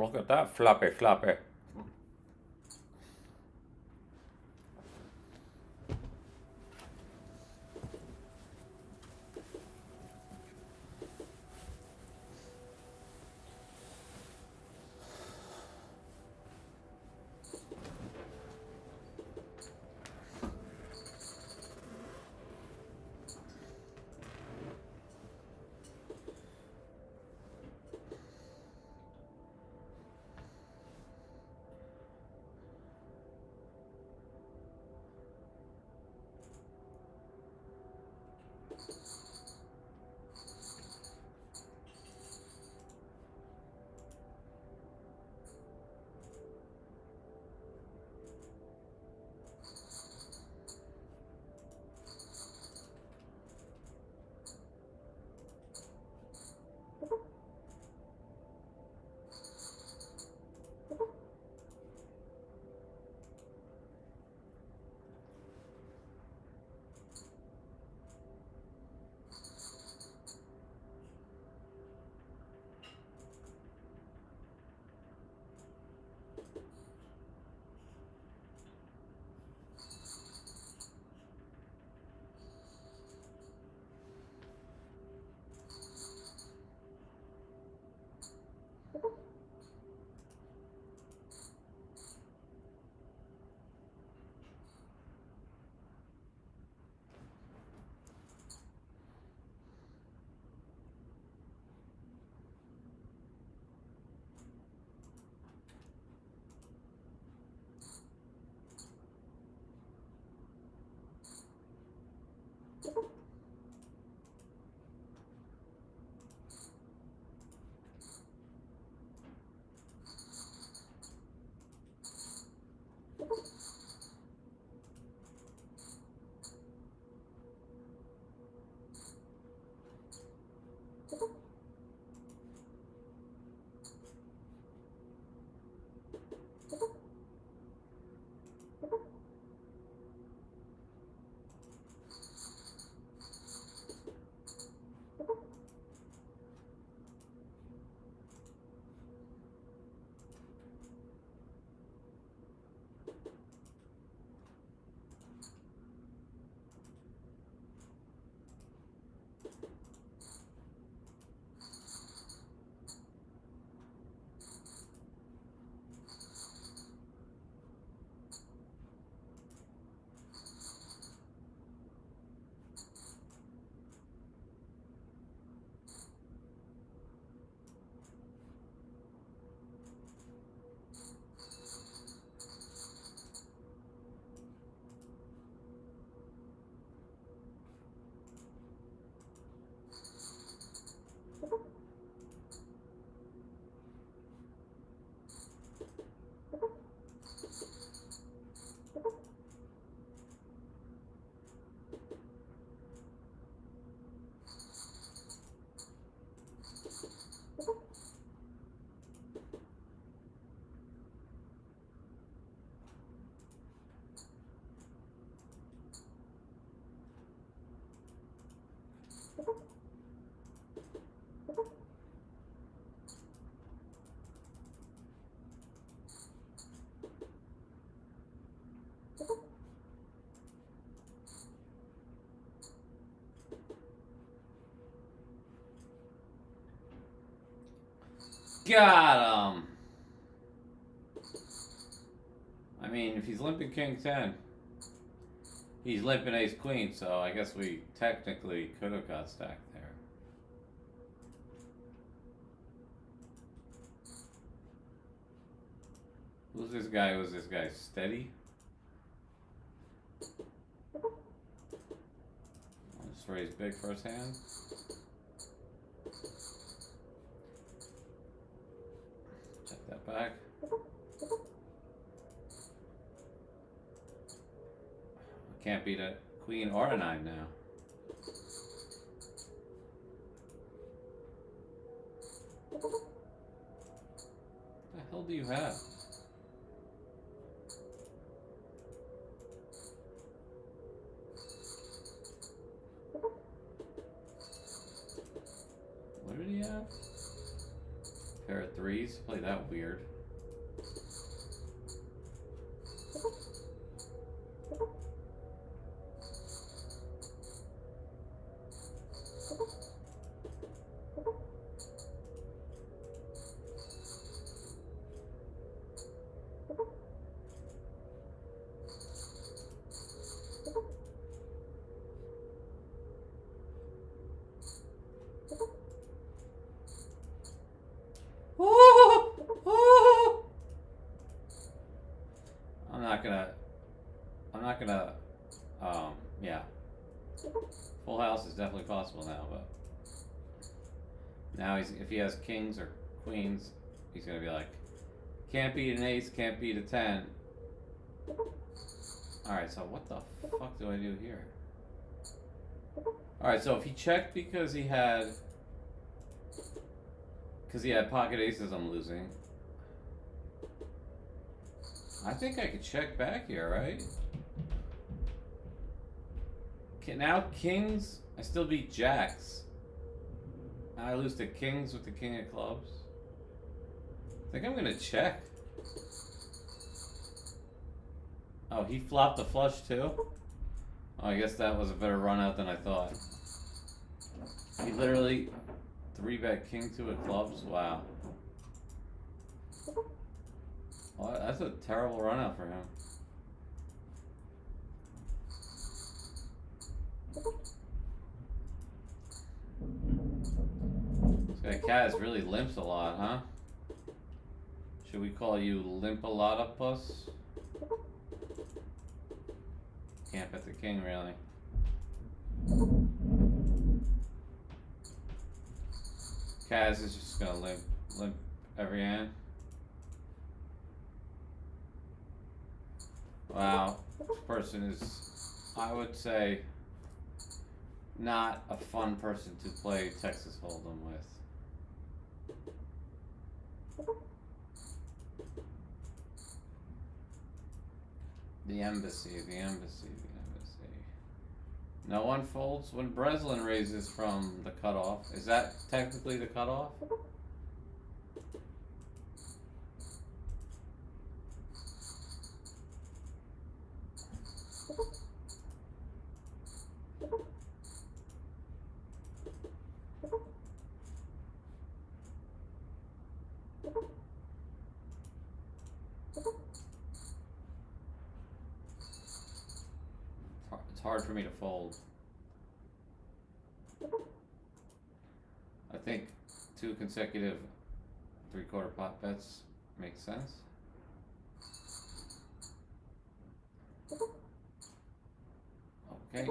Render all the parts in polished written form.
look at that floppy floppy. Got him! I mean, if he's limping King 10, he's limping Ace Queen, so I guess we technically could have got stacked there. Who's this guy? Was this guy steady? Let's raise big first hand. Check that back. Can't beat a queen or a 9 now. What the hell do you have? What did he have? Pair of threes. Play that weird. I'm not gonna, yeah. Full house is definitely possible now, but now if he has kings or queens, he's gonna be like, can't beat an ace, can't beat a 10. Alright, so what the fuck do I do here? Alright, so if he checked because he had pocket aces, I'm losing. I think I could check back here, right? Okay, now kings, I still beat jacks. I lose to kings with the king of clubs. I think I'm gonna check. Oh, he flopped the flush too? Oh, I guess that was a better run out than I thought. He literally 3-bet king two of clubs? Wow. Well, that's a terrible run out for him. This guy Kaz really limps a lot, huh? Should we call you Limp-a-lot-a-puss? Can't bet the king, really. Kaz is just gonna limp every hand. Wow, this person is, I would say, not a fun person to play Texas Hold'em with. The embassy. No one folds when Breslin raises from the cutoff. Is that technically the cutoff? It's hard for me to fold. I think 2 consecutive 3/4 pot bets makes sense. Okay.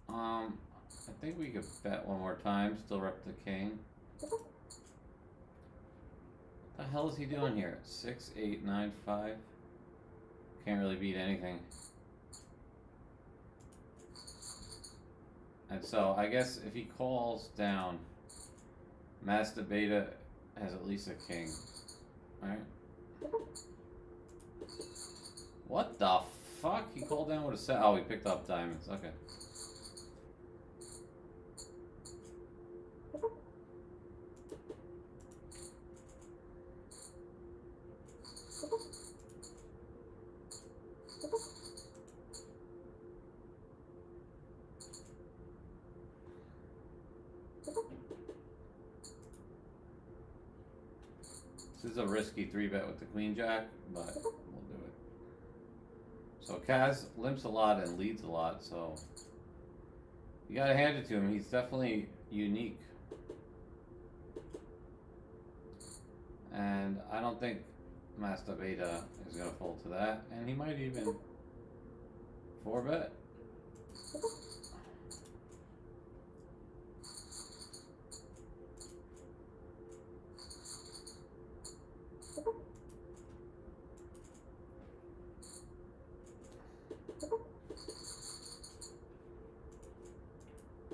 I think we could bet one more time, still rep the king. What the hell is he doing here? 6, 8, 9, 5. Can't really beat anything. And so I guess if he calls down, Master Beta has at least a king. Alright. What the fuck? He called down with a set. Oh, he picked up diamonds. Okay. This is a risky 3-bet with the queen jack, but we'll do it. So Kaz limps a lot and leads a lot, so you gotta hand it to him. He's definitely unique. And I don't think Master Beta is gonna fold to that, and he might even 4-bet.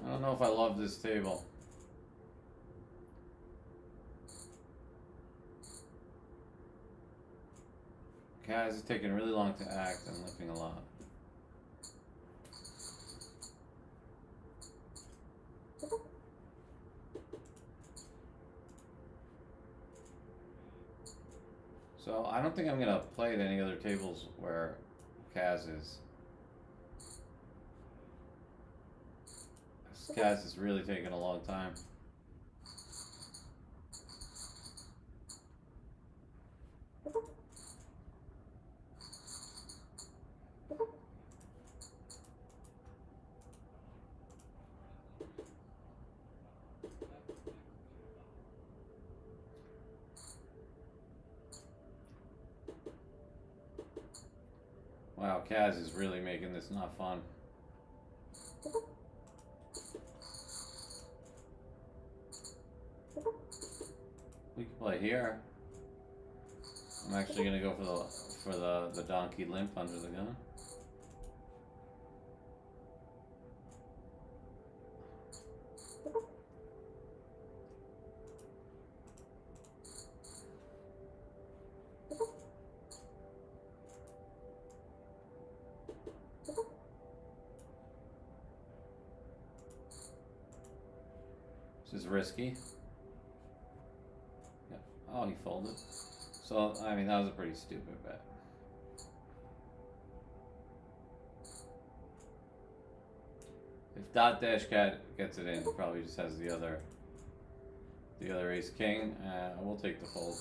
I don't know if I love this table. Kaz is taking really long to act and limping a lot. So I don't think I'm gonna play at any other tables where Kaz is. Kaz is really taking a long time. Wow, Kaz is really making this not fun. We can play here. I'm actually gonna go for the donkey limp under the gun. This is risky. Yep. Oh, he folded. So, I mean, that was a pretty stupid bet. If Dot Dash Cat gets it in, he probably just has the other ace king. We'll take the fold.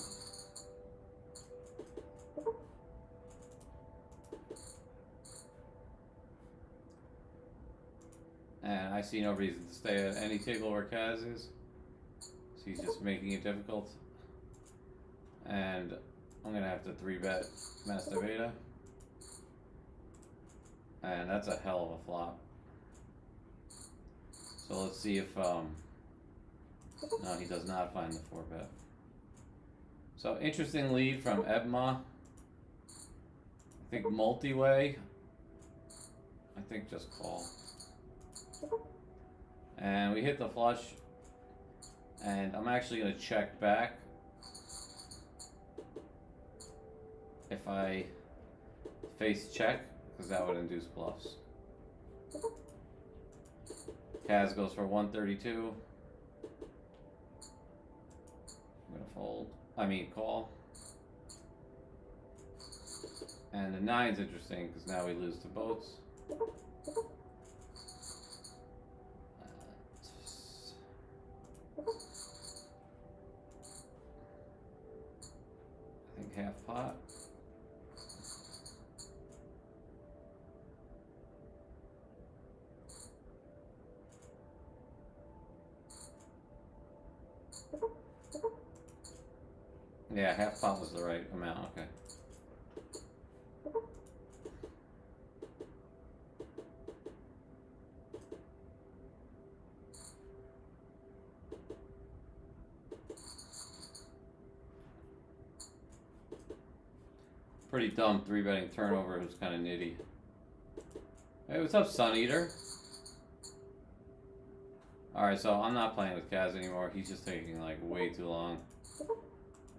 And I see no reason to stay at any table where Kaz is. So he's just making it difficult. And I'm gonna have to 3-bet Master Beta. And that's a hell of a flop. So let's see if, no, he does not find the 4-bet. So interesting lead from Ebma. I think multi-way. I think just call. And we hit the flush. And I'm actually gonna check back. If I face check, because that would induce bluffs. Kaz goes for 132. I'm gonna fold. I mean call. And the 9's interesting because now we lose to boats. I think half pot. Yeah, half pot was the right amount, okay. Pretty dumb 3-betting turnover. It was kind of nitty. Hey, what's up, Sun Eater? Alright, so I'm not playing with Kaz anymore. He's just taking like way too long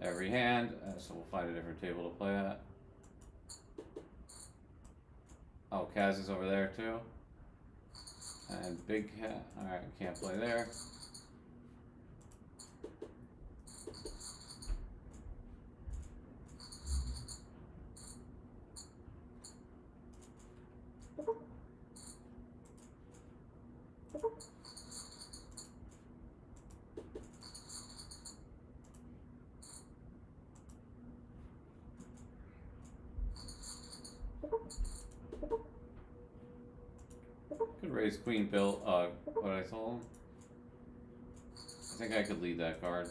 every hand, so we'll find a different table to play at. Oh, Kaz is over there too. And Big Cat. Alright, can't play there. Could raise Queen Bill, what I told him. I think I could lead that card.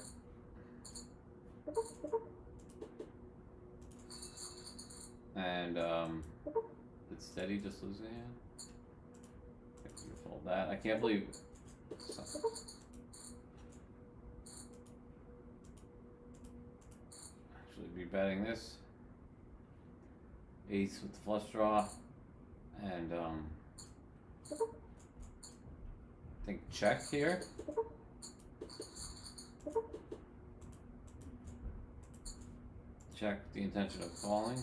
And, did Steady just lose a hand? I think you fold that. I can't believe... Actually be betting this. Ace with the flush draw. And, I think check here. Check the intention of calling.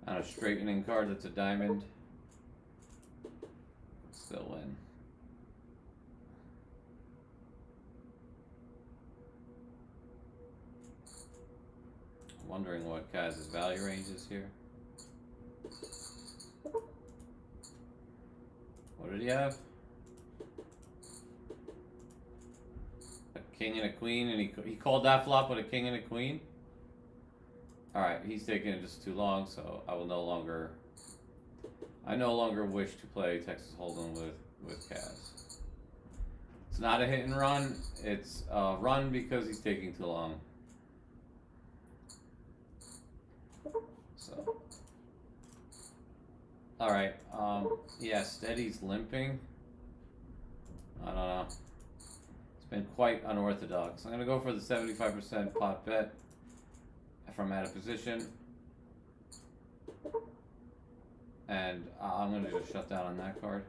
On a straightening card that's a diamond. Still win. Wondering what Kaz's value range is here. What did he have? A king and a queen, and he called that flop with a king and a queen? Alright, he's taking it just too long, so I no longer wish to play Texas Hold'em with Kaz. It's not a hit and run, it's a run because he's taking too long. So, alright, yeah, Steady's limping. I don't know. It's been quite unorthodox. I'm gonna go for the 75% pot bet from out of position. And I'm gonna just shut down on that card.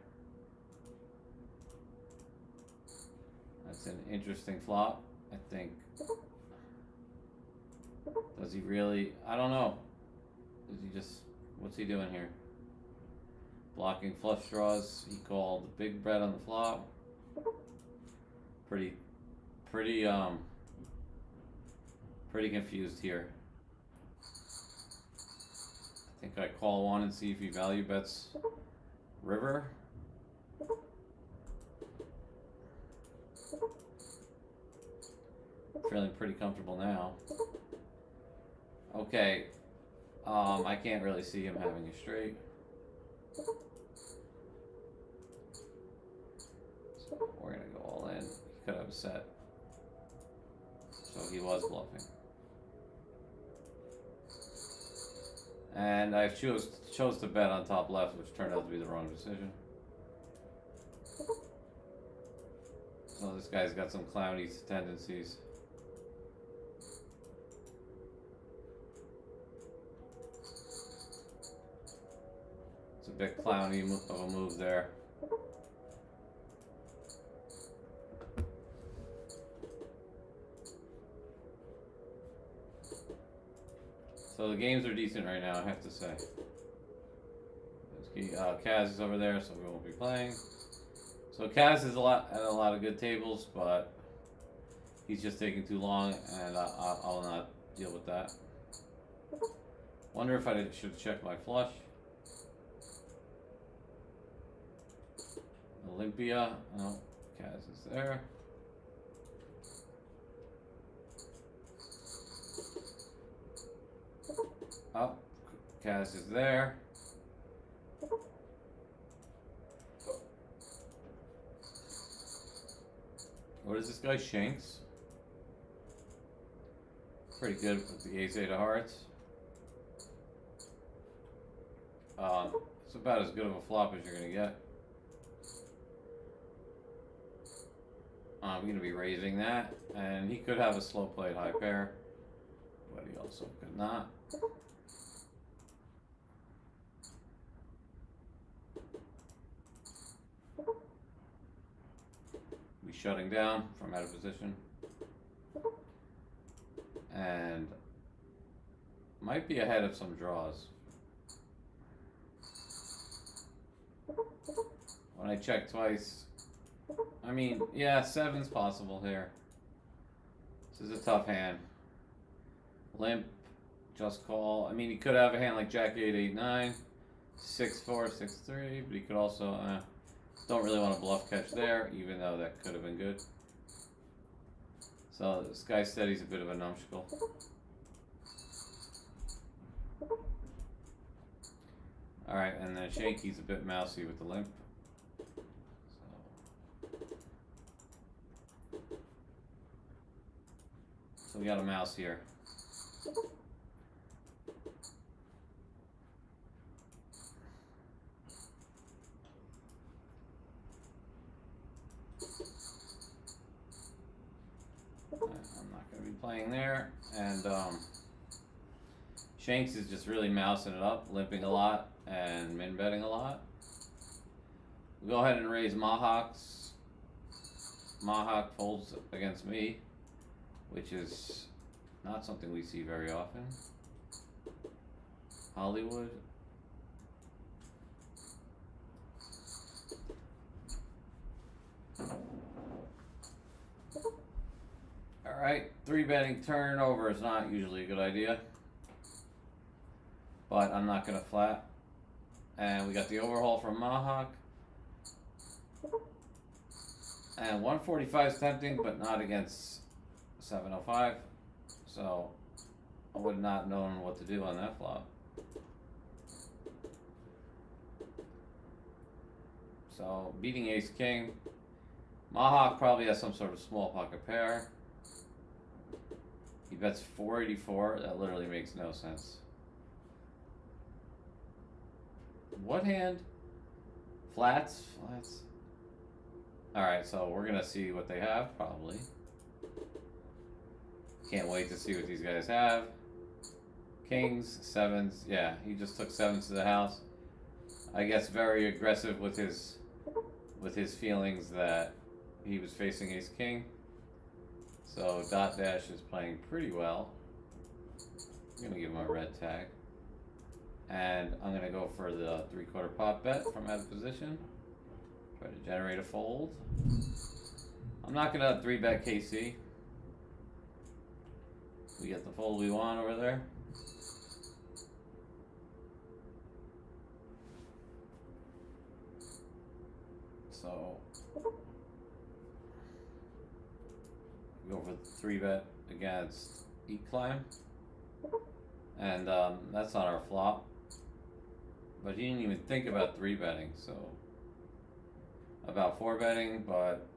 That's an interesting flop, I think. Does he really? I don't know. Does he just? What's he doing here? Blocking flush draws. He called the big bet on the flop. Pretty confused here. I think I call one and see if he value bets river. Feeling pretty comfortable now. Okay. I can't really see him having a straight. So we're gonna go all in. He could have a set. So he was bluffing. And I chose to bet on top left, which turned out to be the wrong decision. So this guy's got some clowny tendencies. It's a bit clowny of a move there. So the games are decent right now, I have to say. Kaz is over there, so we won't be playing. So Kaz is at a lot of good tables, but he's just taking too long, and I will not deal with that. Wonder if I should check my flush. Olympia, no, Kaz is there. Oh, Kaz is there. What is this guy, Shanks? Pretty good with the ace-8 of hearts. It's about as good of a flop as you're gonna get. I'm gonna be raising that, and he could have a slow played high pair, but he also could not. We shutting down from out of position, and might be ahead of some draws. When I check twice, I mean, yeah, 7's possible here. This is a tough hand. Limp, just call. I mean, he could have a hand like Jack 8, 8, 9, 6, 4, 6, 3, but he could also, don't really want to bluff catch there, even though that could have been good. So this guy said he's a bit of a numbskull. Alright, and then Shanky's a bit mousy with the limp. So we got a mouse here. I'm not going to be playing there, and Shanks is just really mousing it up, limping a lot and min betting a lot. We'll go ahead and raise Mahawks. Mahawk folds against me, which is not something we see very often. Hollywood. Alright, 3-betting turnover is not usually a good idea. but I'm not gonna flat. And we got the overhaul from Mahawk. And 145 is tempting, but not against 705. So I would not known what to do on that flop. So beating ace king. Mahawk probably has some sort of small pocket pair. He bets 484. That literally makes no sense. What hand? Flats? Flats. Alright, so we're gonna see what they have, probably. Can't wait to see what these guys have. Kings, sevens. Yeah, he just took sevens to the house. I guess very aggressive with his feelings that he was facing ace king. So Dot Dash is playing pretty well. I'm gonna give him a red tag. And I'm gonna go for the 3/4 pot bet from out of position. Try to generate a fold. I'm not gonna 3-bet KC. We get the fold we want over there. So go for the 3-bet against Eclimb. And that's not our flop. But he didn't even think about 3-betting, so about 4-betting, but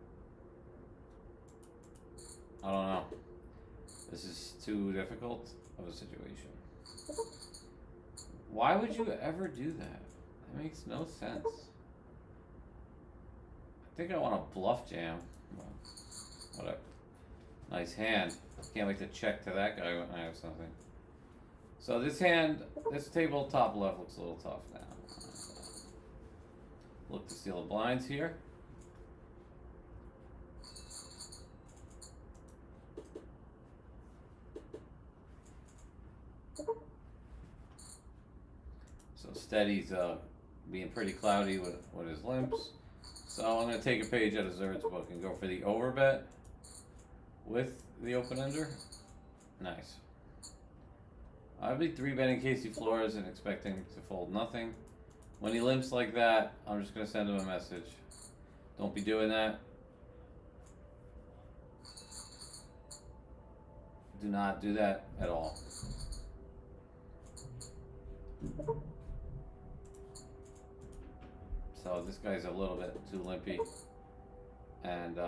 I don't know. This is too difficult of a situation. Why would you ever do that? That makes no sense. I think I want to bluff jam. Well, whatever. Nice hand. Can't wait to check to that guy when I have something. So this hand, this table top left looks a little tough now. Look to steal the blinds here. So Steady's being pretty cloudy with his limps. So I'm going to take a page out of Zerd's book and go for the overbet with the open ender. Nice. I'd be 3-betting Casey Flores and expecting to fold nothing. When he limps like that, I'm just going to send him a message. Don't be doing that. Do not do that at all. So this guy's a little bit too limpy. And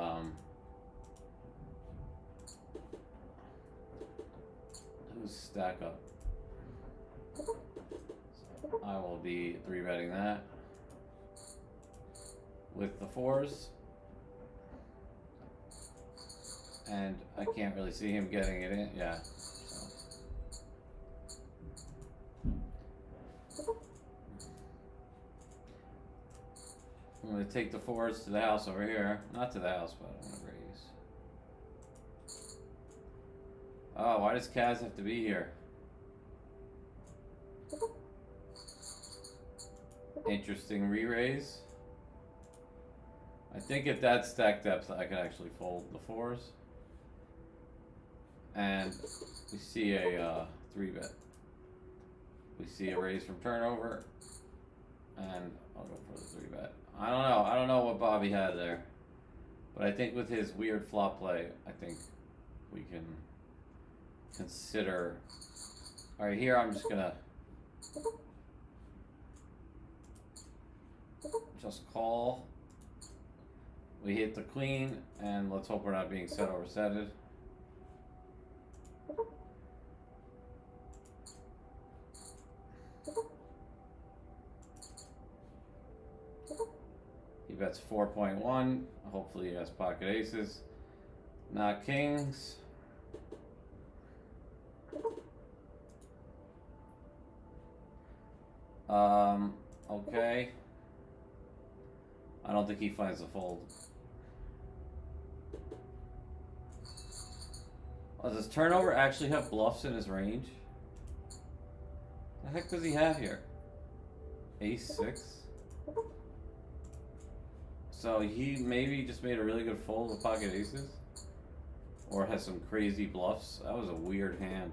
who's stack up? So I will be 3-betting that with the 4s. And I can't really see him getting it in. Yeah. So. I'm going to take the 4s to the house over here. Not to the house, but I'm going to raise. Oh, why does Kaz have to be here? Interesting re-raise. I think at that stack depth I can actually fold the 4s. And we see a 3-bet. We see a raise from turnover. And I'll go for the 3-bet. I don't know what Bobby had there. But I think with his weird flop play, I think we can consider. Alright, here I'm just gonna just call. We hit the queen, and let's hope we're not being set over setted. He bets 4.1. Hopefully he has pocket aces, not kings. Okay. I don't think he finds the fold. Oh, does turnover actually have bluffs in his range? The heck does he have here? Ace 6? So he maybe just made a really good fold with pocket aces? Or has some crazy bluffs? That was a weird hand.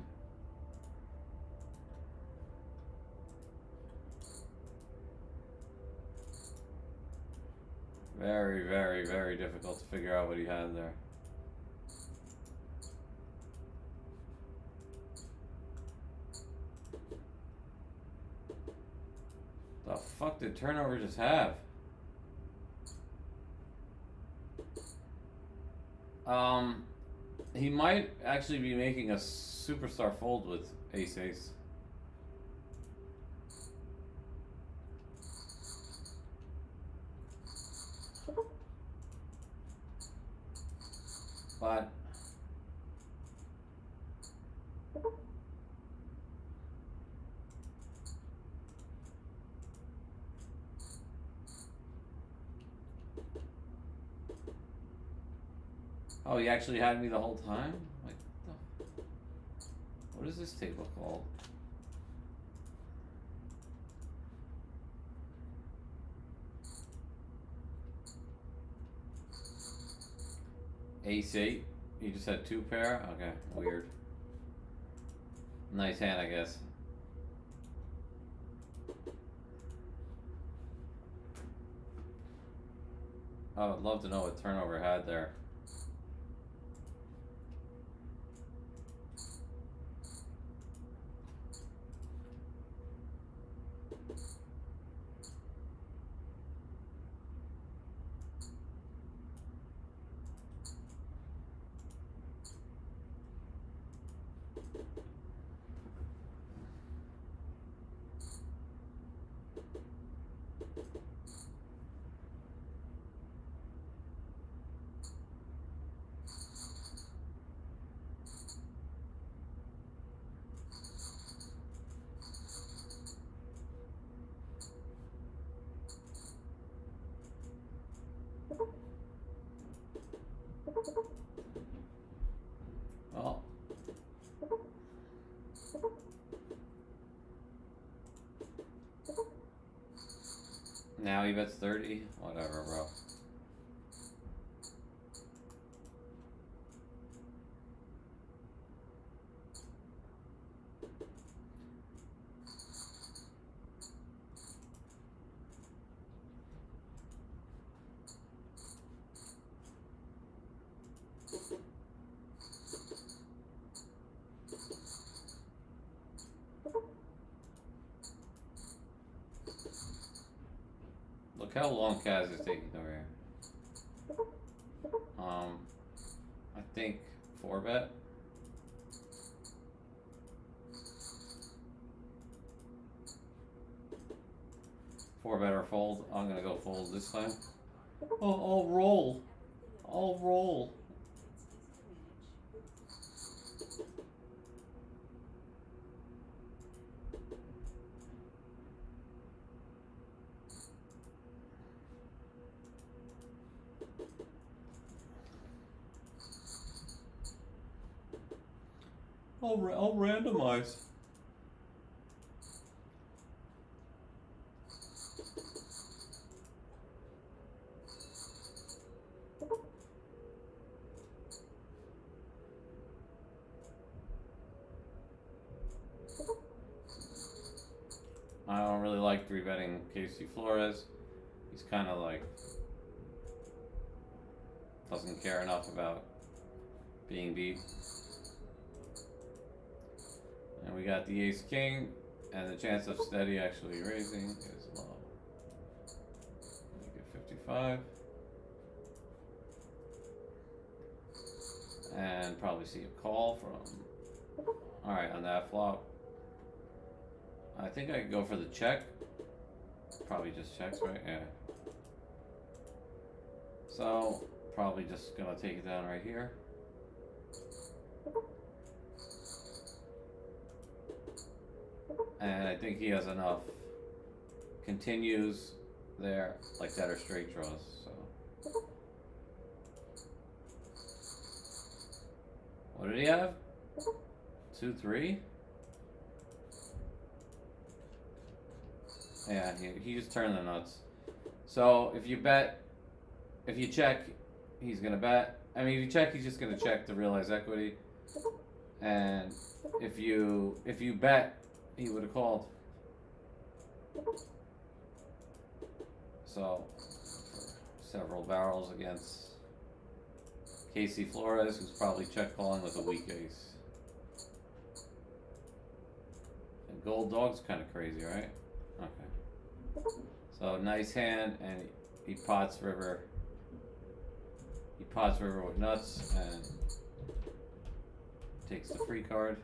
Very, very, very difficult to figure out what he had there. The fuck did turnover just have? He might actually be making a superstar fold with ace-ace. But oh, he actually had me the whole time? Like, what is this table called? Ace-8. You just had 2 pair? Okay, weird. Nice hand, I guess. I would love to know what turnover had there. Well, now he bets 30? Whatever, bro. Look how long Kaz is taking over here. I think 4-bet. 4-bet or fold. I'm gonna go fold this time. Oh, I'll roll. I'll roll. I'll randomize. I don't really like 3-betting Casey Flores. He's kind of like doesn't care enough about being beat. And we got the ace king, and the chance of steady actually raising is low. Make it 55. And probably see a call from. Alright, on that flop. I think I could go for the check. Probably just checks, right? Yeah. So, probably just gonna take it down right here. And I think he has enough continues there, like that are straight draws, so. What did he have? 2-3? Yeah, he just turned the nuts. So if you bet, if you check, he's gonna bet. I mean, if you check, he's just gonna check to realize equity. And if you bet, he would have called. So several barrels against Casey Flores, who's probably check calling with a weak ace. And Gold Dog's kind of crazy, right? Okay. So nice hand, and he pots river. He pots river with nuts and takes the free card.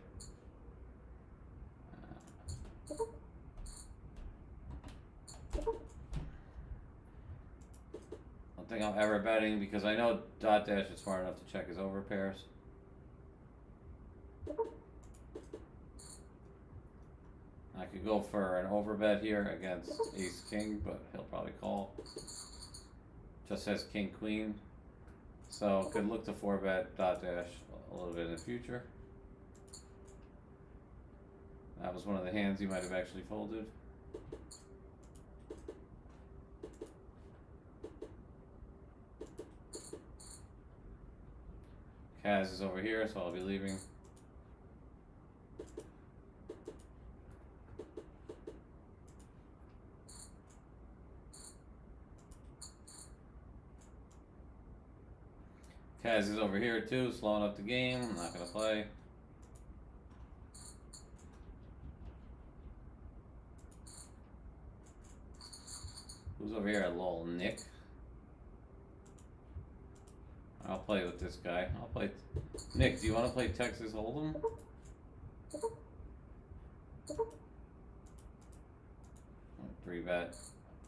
I don't think I'm ever betting because I know Dot Dash is smart enough to check his over pairs. I could go for an overbet here against Ace King, but he'll probably call. Just says King Queen, so could look to 4-bet Dot Dash a little bit in the future. That was one of the hands he might have actually folded. Kaz is over here, so I'll be leaving. Kaz is over here too, slowing up the game. I'm not gonna play. Who's over here? Lol, Nick. I'll play with this guy. I'll play. Nick, do you want to play Texas Hold'em? 3-bet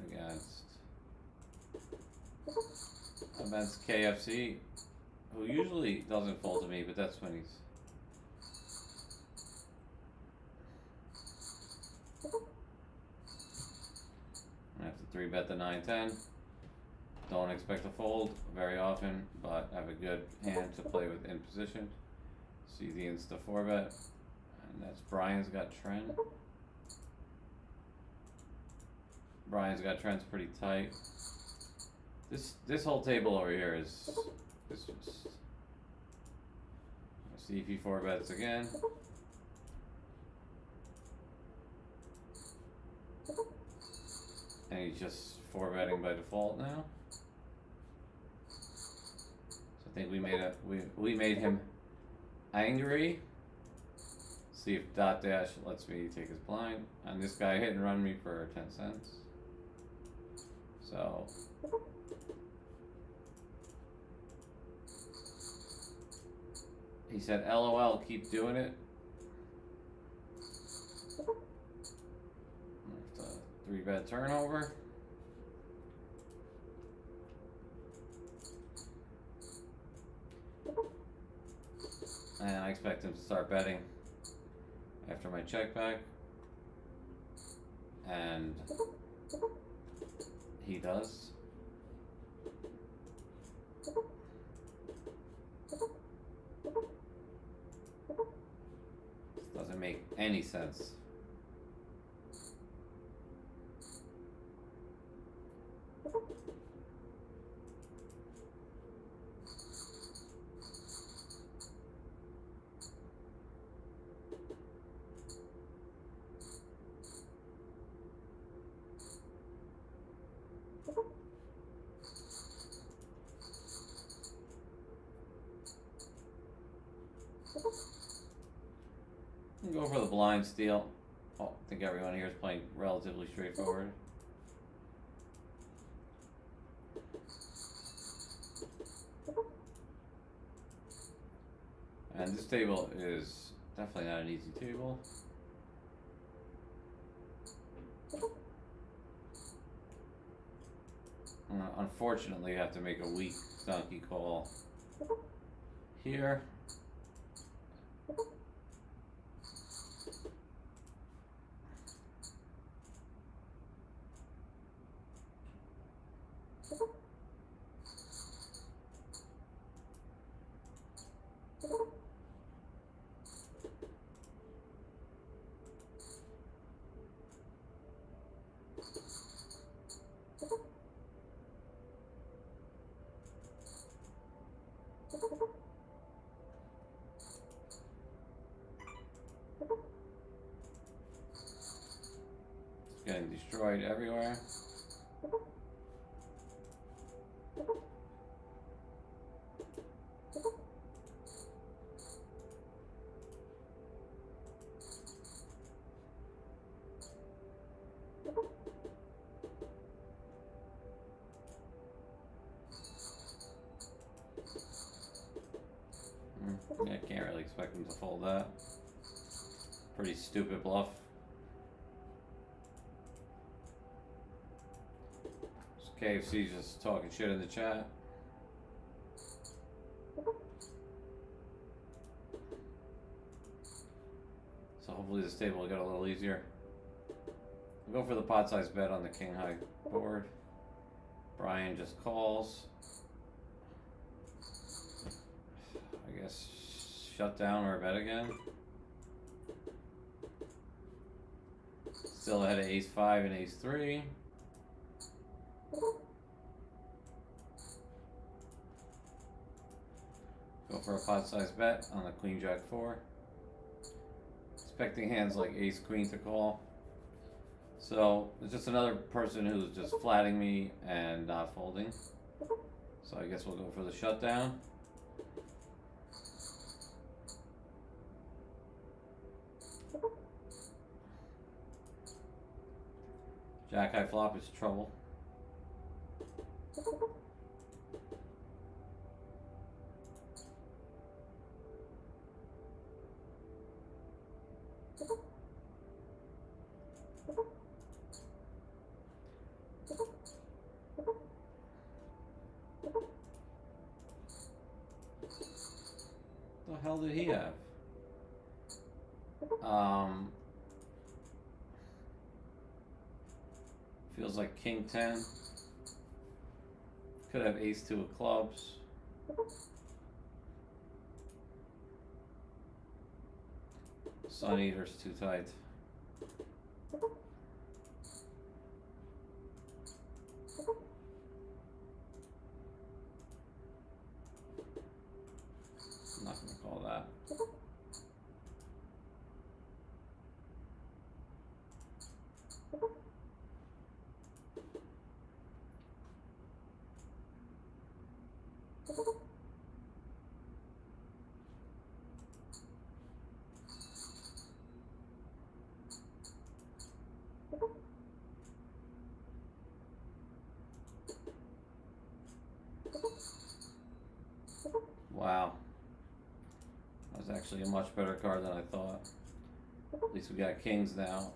against KFC, who usually doesn't fold to me, but that's when he's. I have to 3-bet the 9-10. Don't expect to fold very often, but have a good hand to play with in position. See the insta 4-bet, and that's Brian's got trend. Brian's got trends pretty tight. This whole table over here is just. See if he 4-bets again. And he's just 4-betting by default now. I think we made him angry. See if Dot Dash lets me take his blind. And this guy hit and run me for 10 cents. So he said, LOL, keep doing it. 3-bet turnover. And I expect him to start betting after my check back. And he does. This doesn't make any sense. Go for the blind steal. Oh, I think everyone here is playing relatively straightforward. And this table is definitely not an easy table. Unfortunately, you have to make a weak donkey call here. Getting destroyed everywhere. that. Pretty stupid bluff. KFC just talking shit in the chat. So hopefully this table will get a little easier. We'll go for the pot size bet on the king high board. Brian just calls. I guess shut down or bet again. Still ahead of ace 5 and ace 3. Go for a pot size bet on the queen jack 4. Expecting hands like ace queen to call. So it's just another person who's just flatting me and not folding. So I guess we'll go for the shutdown. Jack high flop is trouble. What the hell did he have? Feels like king 10. Could have ace 2 of clubs. Sun Eater's too tight. I'm not gonna call that. Wow. That was actually a much better card than I thought. At least we got kings now.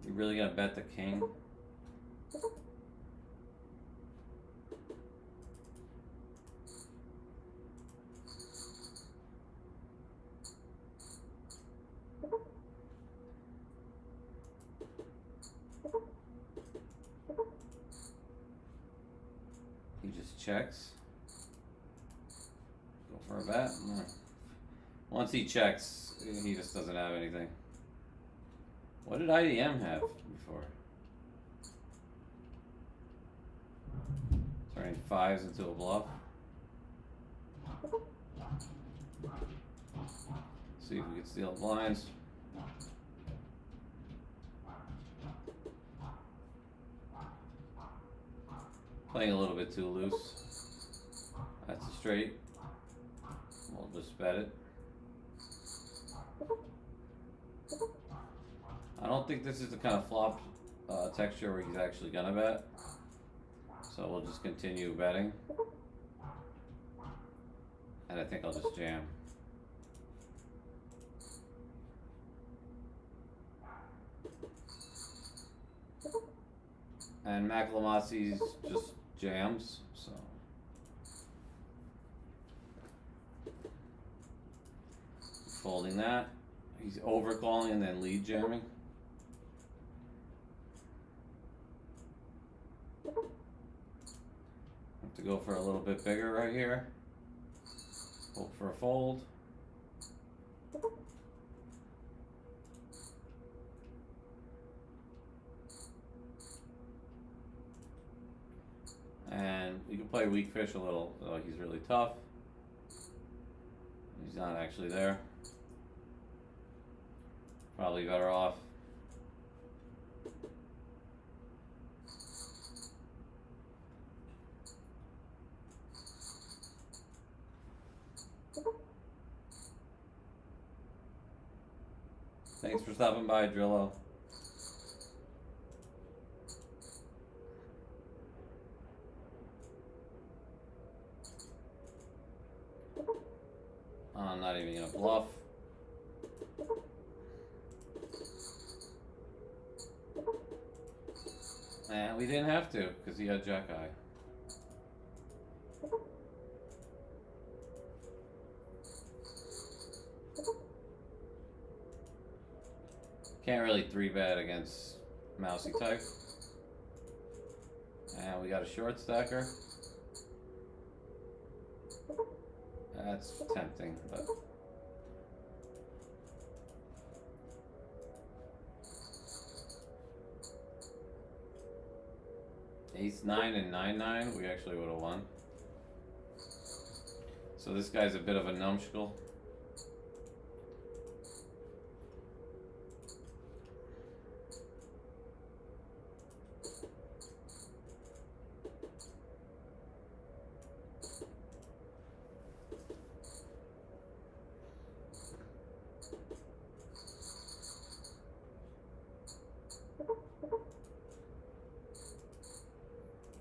You really gonna bet the king? He just checks. Go for a bet. No. Once he checks, he just doesn't have anything. What did IDM have before? Turning 5s into a bluff. See if we can steal blinds. Playing a little bit too loose. That's a straight. We'll just bet it. I don't think this is the kind of flop texture where he's actually gonna bet. So we'll just continue betting. And I think I'll just jam. And Macalamassi's just jams, so. Folding that. He's overcalling and then lead jamming. Have to go for a little bit bigger right here. Hope for a fold. And we can play weak fish a little, so he's really tough. He's not actually there. Probably better off. Thanks for stopping by, Drillo. not even gonna bluff. And we didn't have to, because he had Jack Eye. Can't really 3-bet against mousy type. And we got a short stacker. That's tempting, but Ace 9 and 9-9, we actually would have won. So this guy's a bit of a numbskull.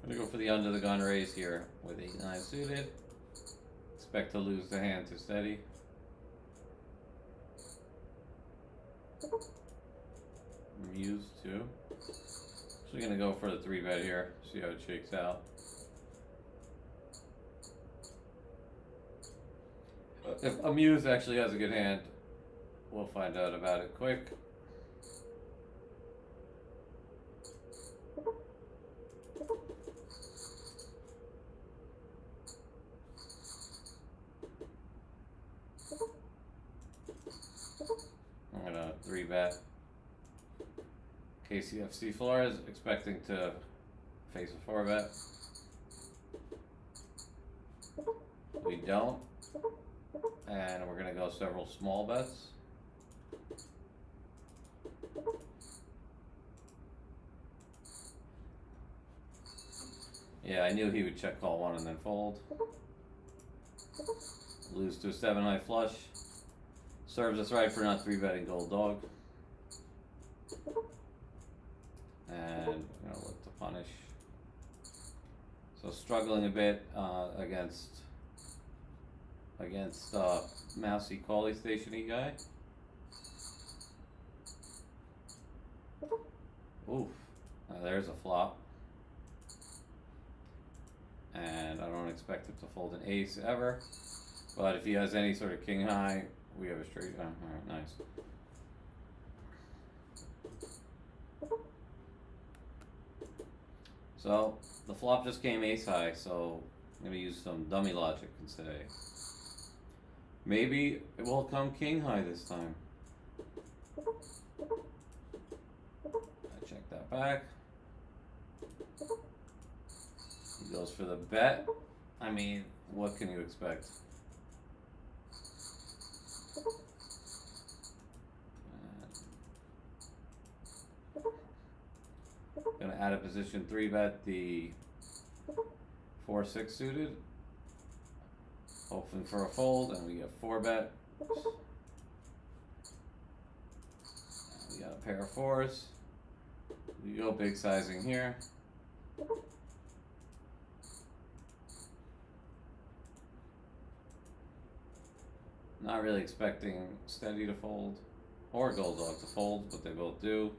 I'm gonna go for the under the gun raise here with 8-9 suited. Expect to lose the hand to steady. Muse too. So we're gonna go for the 3-bet here, see how it shakes out. If a Muse actually has a good hand, we'll find out about it quick. I'm gonna 3-bet. KCFC Flores expecting to face a 4-bet. We don't. And we're gonna go several small bets. Yeah, I knew he would check call one and then fold. Lose to a 7-high flush. Serves us right for not 3-betting gold dog. And we're gonna look to punish. So struggling a bit against mousy Collie Station-y guy. Oof. Now there's a flop. And I don't expect him to fold an ace ever. But if he has any sort of king high, we have a straight. Oh, alright, nice. So the flop just came ace high, so I'm gonna use some dummy logic and say maybe it will come king high this time. I check that back. He goes for the bet. I mean, what can you expect? Gonna add a position 3-bet the 4-6 suited. Hoping for a fold, and we get 4-bet. We got a pair of 4s. We go big sizing here. Not really expecting steady to fold or gold dog to fold, but they both do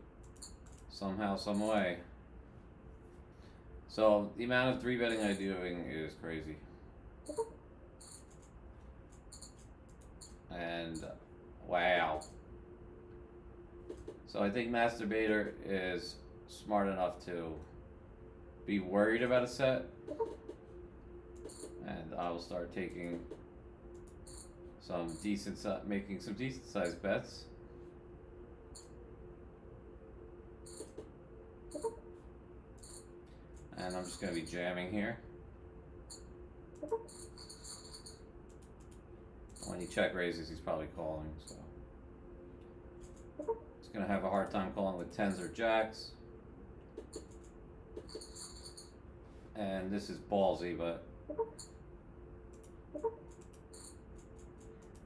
somehow, some way. So the amount of 3-betting I'm doing is crazy. And wow. So I think Masturbator is smart enough to be worried about a set, and I will start taking some making some decent sized bets. And I'm just going to be jamming here. When he check raises, he's probably calling, so he's going to have a hard time calling with 10s or jacks. And this is ballsy, but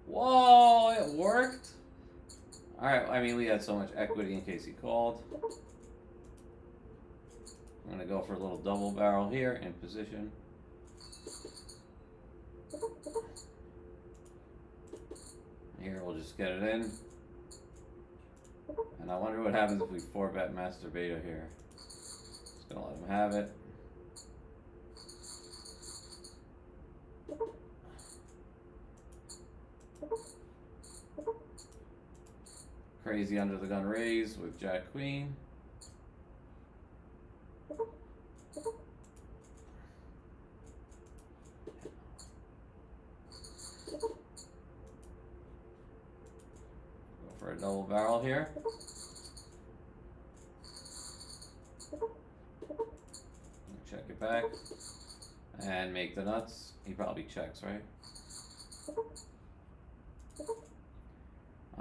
whoa, it worked. All right, I mean, we had so much equity in case he called. I'm gonna go for a little double barrel here in position. Here, we'll just get it in. And I wonder what happens if we 4-bet Master Beta here. Just gonna let him have it. Crazy under the gun raise with Jack Queen. Go for a double barrel here. Check it back. And make the nuts. He probably checks, right?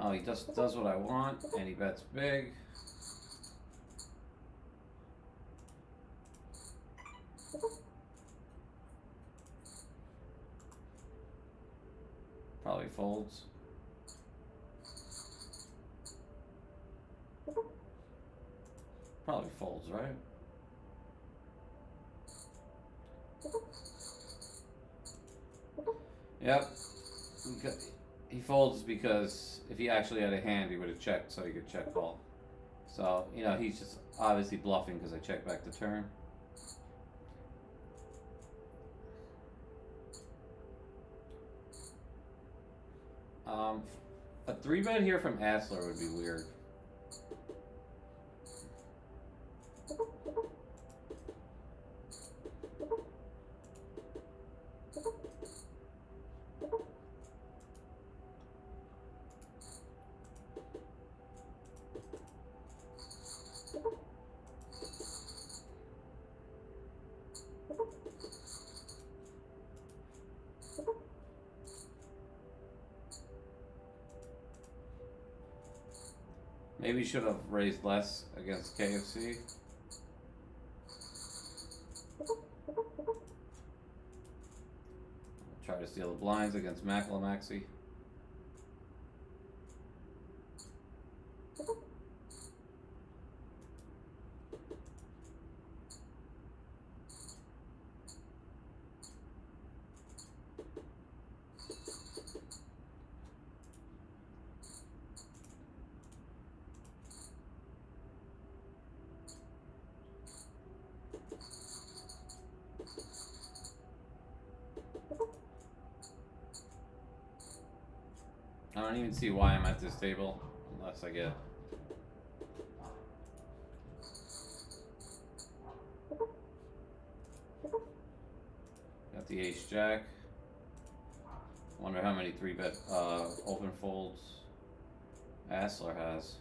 Oh, he just does what I want, and he bets big. Probably folds. Probably folds, right? Yep. He folds because if he actually had a hand, he would have checked, so he could check call. So, you know, he's just obviously bluffing because I checked back the turn. A 3-bet here from Asler would be weird. Maybe he should have raised less against KFC. Try to steal the blinds against Macalamaxi. I don't even see why I'm at this table unless I get got the ace jack. Wonder how many 3-bet open folds Asler has.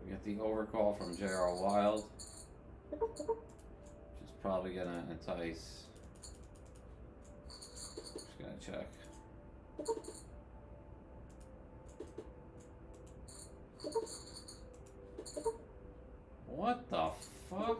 We get the overcall from J.R. Wild, which is probably gonna entice. Just gonna check. What the fuck?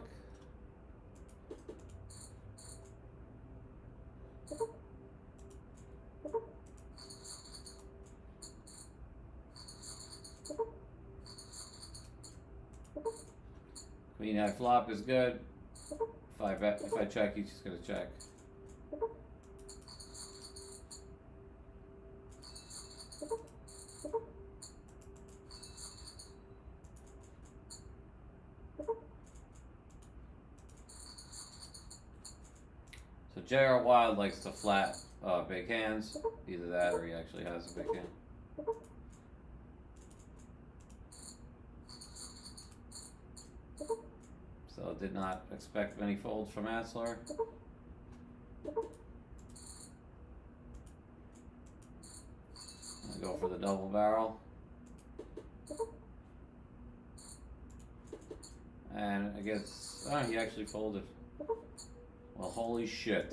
Queen high flop is good. If I check, he's just gonna check. So J.R. Wild likes to flat big hands. Either that or he actually has a big hand. So did not expect many folds from Asler. I go for the double barrel. And I guess, oh, he actually folded. Well, holy shit.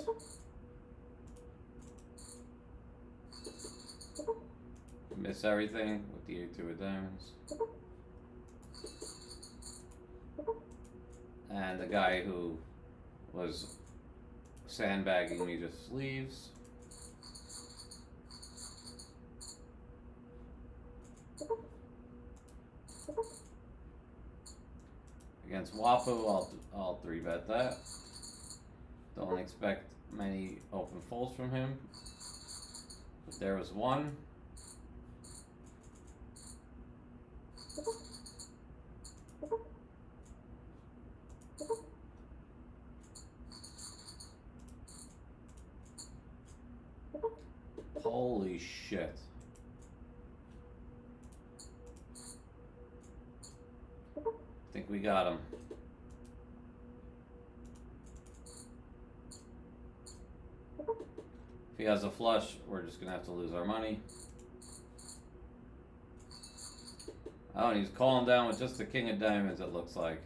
Miss everything with the 8-2 of diamonds. And the guy who was sandbagging me just leaves. Against Wapu, I'll 3-bet that. Don't expect many open folds from him. But there was one. Holy shit. I think we got him. If he has a flush, we're just gonna have to lose our money. Oh, and he's calling down with just the king of diamonds, it looks like.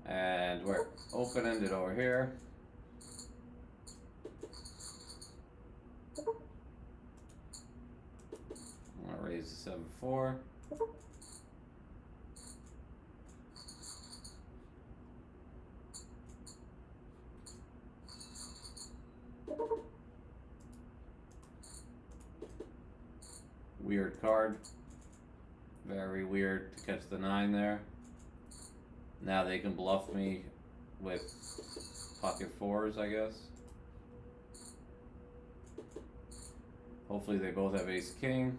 And we're open-ended over here. I'm gonna raise the 7-4. Weird card. Very weird to catch the 9 there. Now they can bluff me with pocket 4s, I guess. Hopefully they both have ace king.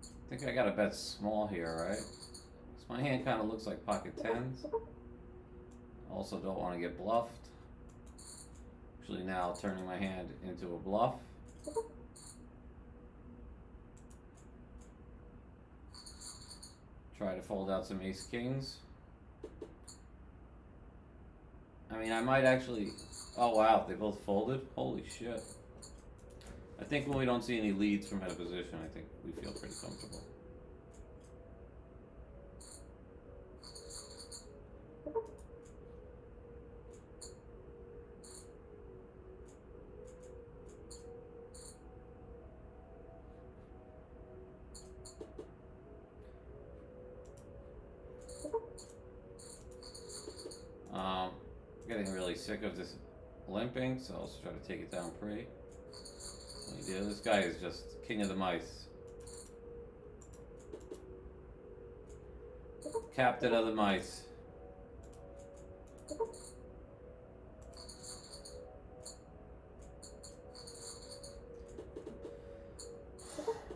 I think I gotta bet small here, right? So my hand kind of looks like pocket 10s. Also don't want to get bluffed. Actually now turning my hand into a bluff. Try to fold out some ace kings. I mean, I might actually... Oh wow, they both folded? Holy shit. I think when we don't see any leads from out of position, I think we feel pretty comfortable. Getting really sick of this limping, so I'll just try to take it down pretty. This guy is just king of the mice. Captain of the mice.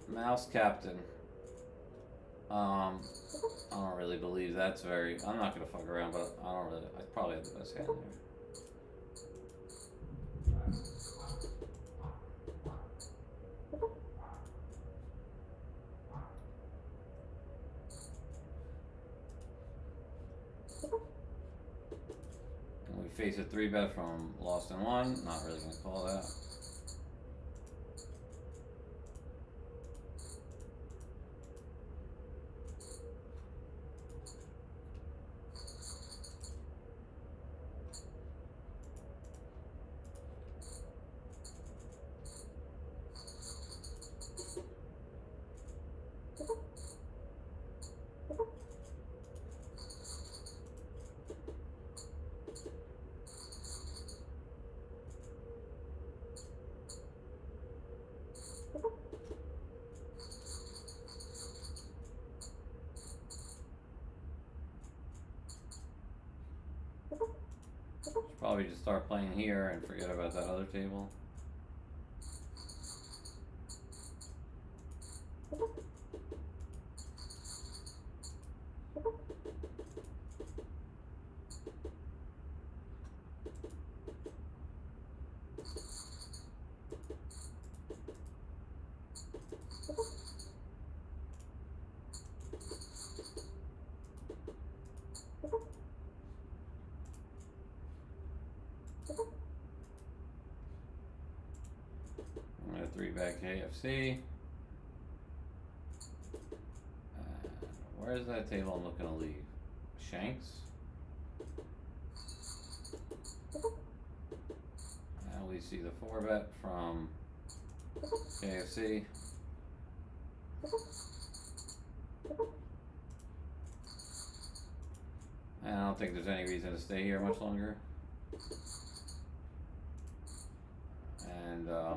Mouse captain. I don't really believe that's very... I'm not gonna fuck around, but I don't really... I probably have the best hand here. And we face a 3-bet from Lost in One. Not really gonna call that. Should probably just start playing here and forget about that other table. I'm gonna 3-bet KFC. Where's that table I'm looking to leave? Shanks. And we see the 4-bet from KFC. And I don't think there's any reason to stay here much longer. And I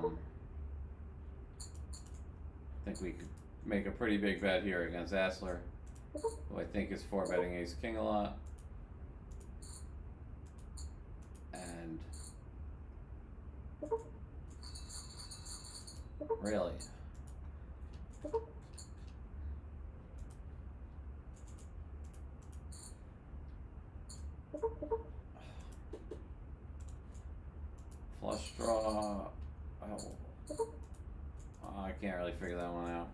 think we could make a pretty big bet here against Asler, who I think is 4-betting ace king a lot. And really, flush draw. Oh. I can't really figure that one out.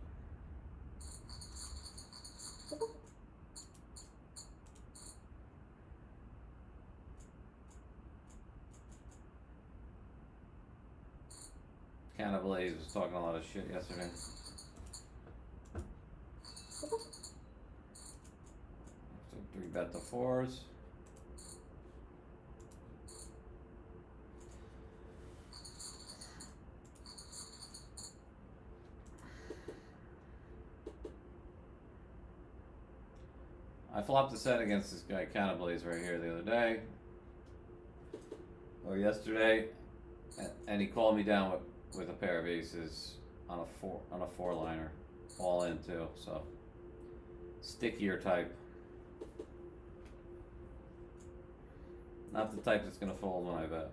Canna Blaze was talking a lot of shit yesterday. So 3-bet the 4s. I flopped a set against this guy Canna Blaze right here the other day, or yesterday, and he called me down with a pair of aces on a 4-liner, all in too. So stickier type, not the type that's gonna fold when I bet.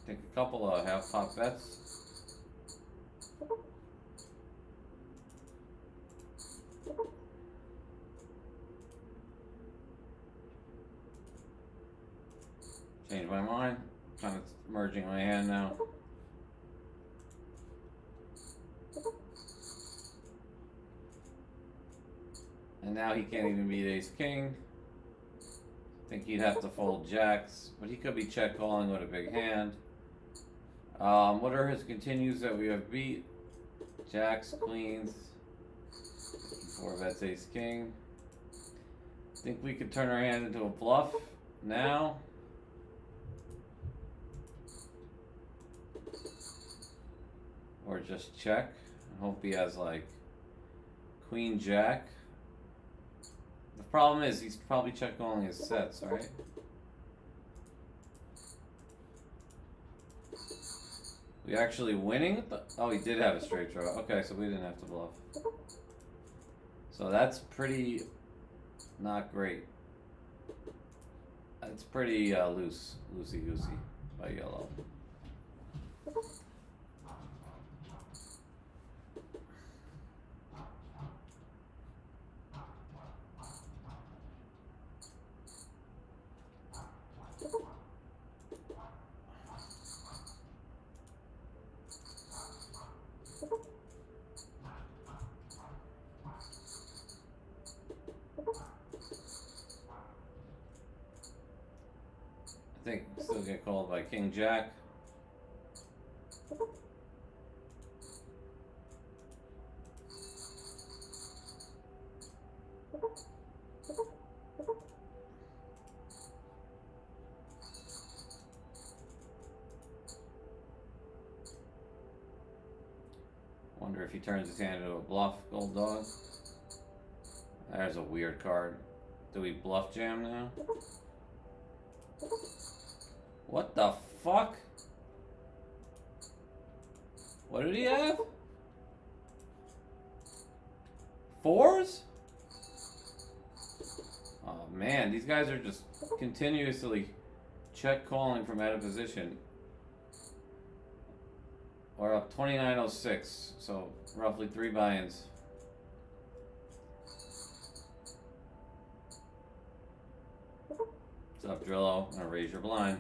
Take a couple of half-pot bets. Change my mind. Kind of merging my hand now. And now he can't even beat ace king. I think he'd have to fold jacks, but he could be check calling with a big hand. What are his continues that we have beat? Jacks, queens, 4-bets ace king. Think we could turn our hand into a bluff now. Or just check. I hope he has like queen jack. The problem is he's probably check calling his sets, right? We actually winning? Oh, he did have a straight draw. Okay, so we didn't have to bluff. So that's pretty not great. It's pretty loosey-goosey by yellow. I think still get called by king jack. Wonder if he turns his hand into a bluff, gold dog. There's a weird card. Do we bluff jam now? What the fuck? What did he have? 4s? Oh man, these guys are just continuously check calling from out of position. We're up 29.06, so roughly 3 buy-ins. What's up, Drillo? I'm gonna raise your blind.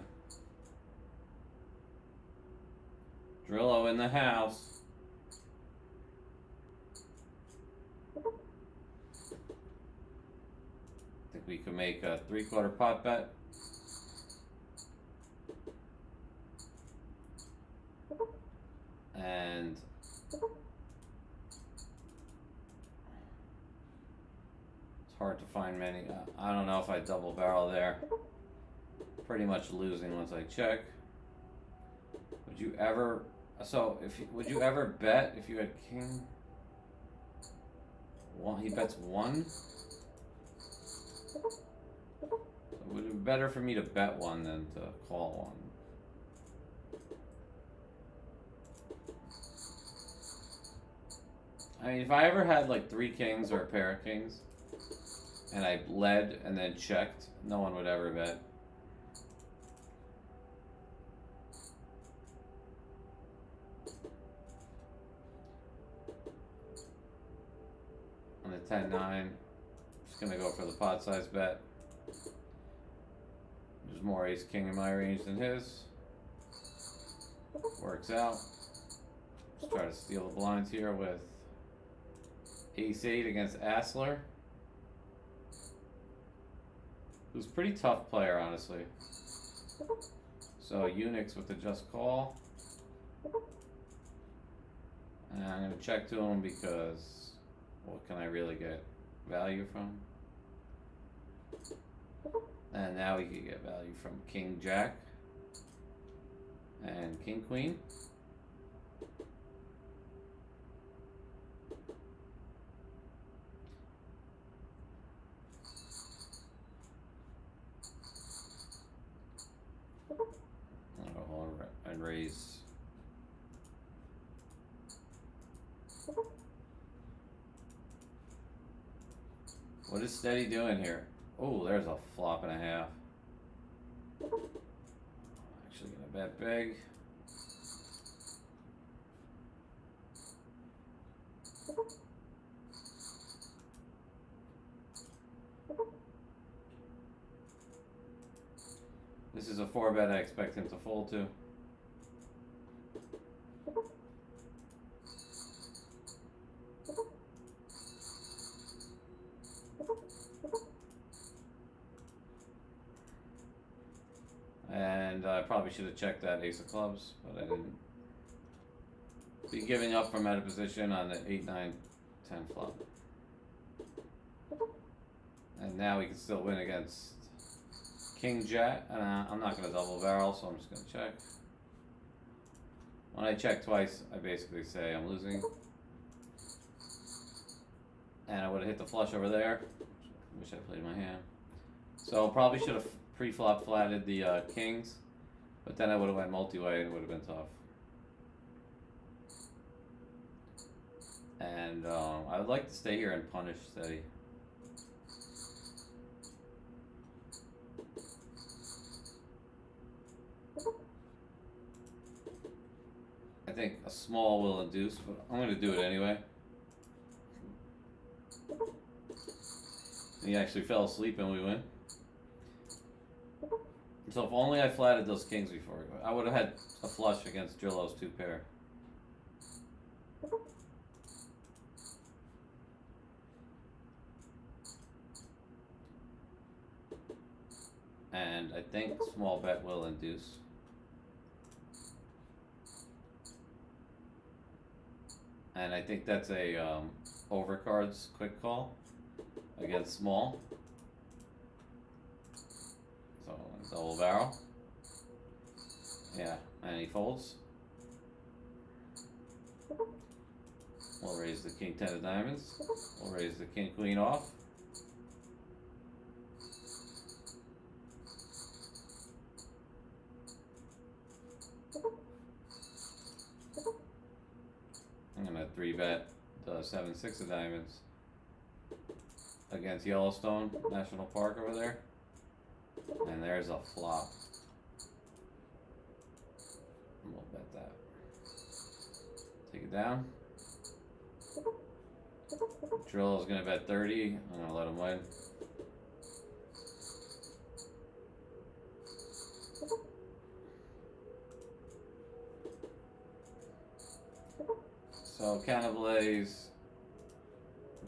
Drillo in the house. Think we can make a 3/4 pot bet. And it's hard to find many. I don't know if I double barrel there. Pretty much losing once I check. Would you ever? So would you ever bet if you had king? One, he bets 1. So would it be better for me to bet 1 than to call 1? I mean, if I ever had like 3 kings or a pair of kings, and I led and then checked, no one would ever bet. On the 10-9, just gonna go for the pot size bet. There's more ace king in my range than his. Works out. Let's try to steal the blinds here with ace 8 against Asler, who's a pretty tough player, honestly. So Unix with the just call. And I'm going to check to him because what can I really get value from? And now we can get value from King Jack and King Queen. And raise. What is Steady doing here? Oh, there's a flop and a half. Actually gonna bet big. This is a 4-bet I expect him to fold to. And I probably should have checked that ace of clubs, but I didn't. Be giving up from out of position on the 8, 9, 10 flop. And now we can still win against King Jack. I'm not going to double barrel, so I'm just going to check. When I check twice, I basically say I'm losing. And I would have hit the flush over there. Wish I played my hand. So probably should have pre-flop flatted the kings, but then I would have went multi-way and it would have been tough. And I would like to stay here and punish Steady. I think a small will induce, but I'm going to do it anyway. He actually fell asleep and we win. So if only I flatted those kings before we go. I would have had a flush against Drillo's 2 pair. And I think small bet will induce. And I think that's a overcards quick call against small. So double barrel. Yeah, and he folds. We'll raise the king 10 of diamonds. We'll raise the king queen off. I'm gonna 3-bet the 7, 6 of diamonds against Yellowstone National Park over there. And there's a flop. We'll bet that. Take it down. Trillo's gonna bet 30. I'm gonna let him win. So Canablaze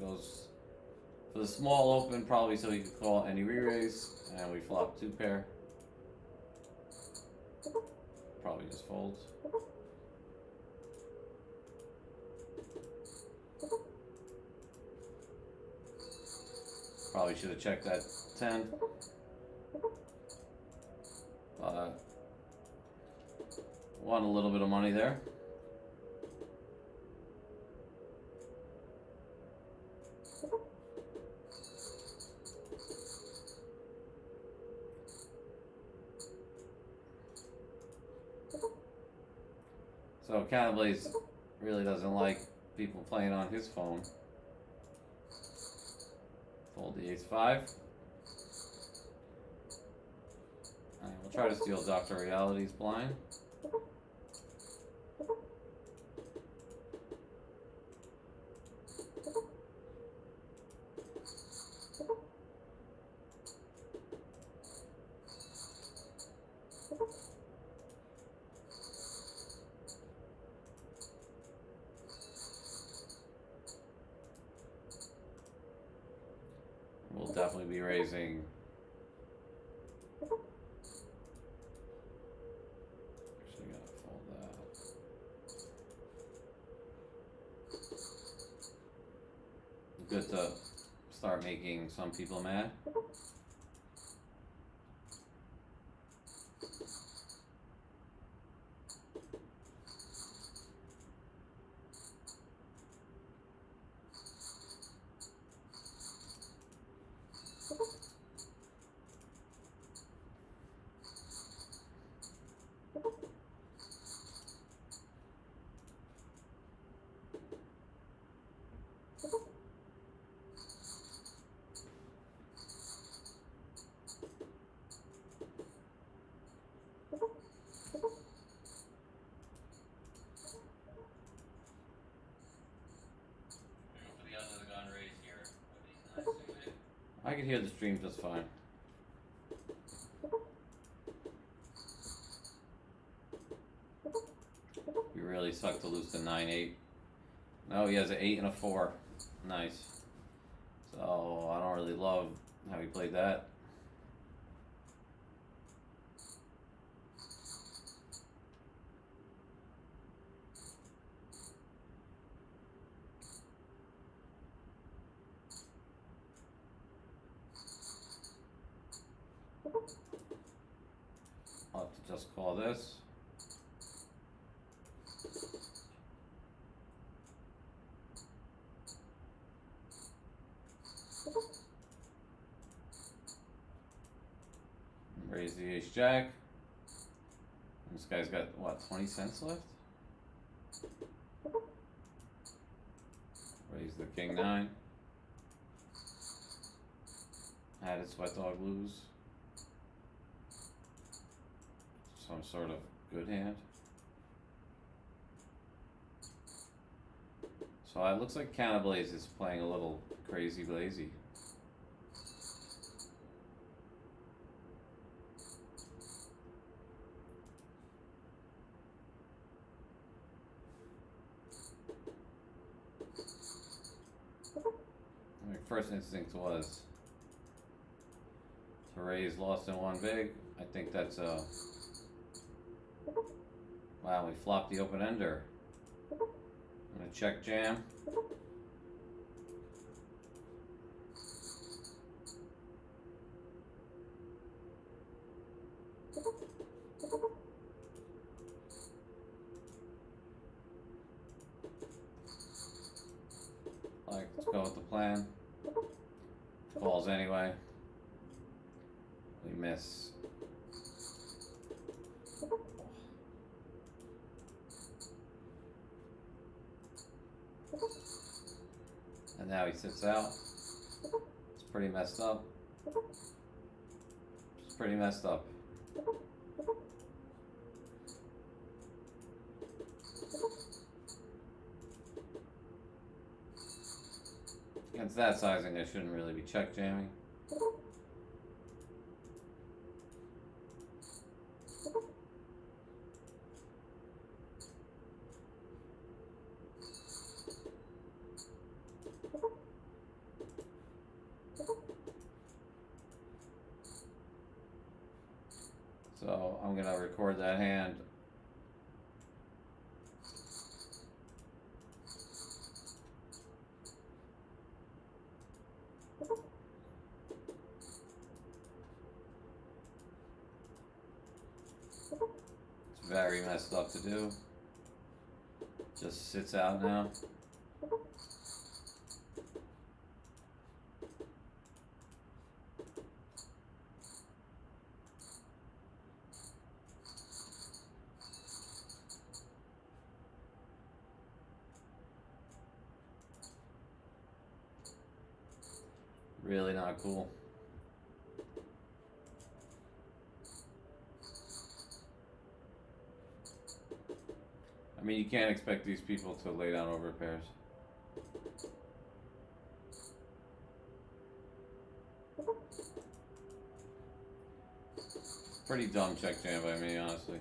goes for the small open, probably so he could call any re-raise, and we flop 2 pair. Probably just folds. Probably should have checked that 10. Won a little bit of money there. So Canablaze really doesn't like people playing on his phone. Fold the ace-5. And we'll try to steal Dr. Reality's blind. We'll definitely be raising. Actually, gotta fold that. Good to start making some people mad. I could hear the stream just fine. You really suck to lose to 9-8. No, he has an 8 and a 4. Nice. So I don't really love how he played that. I'll have to just call this. Raise the ace jack. This guy's got what, 20 cents left? Raise the king 9. Had his sweat dog lose. Some sort of good hand. So it looks like Counterblaze is playing a little crazy lazy. My first instinct was to raise lost in one big. I think that's wow, we flopped the open ender. I'm gonna check jam. Like, let's go with the plan. Calls anyway. We miss. And now he sits out. It's pretty messed up. It's pretty messed up. Against that sizing, I shouldn't really be check jamming. So I'm gonna record that hand. It's very messed up to do. Just sits out now. Really not cool. I mean, you can't expect these people to lay down over pairs. Pretty dumb check jam by me, honestly.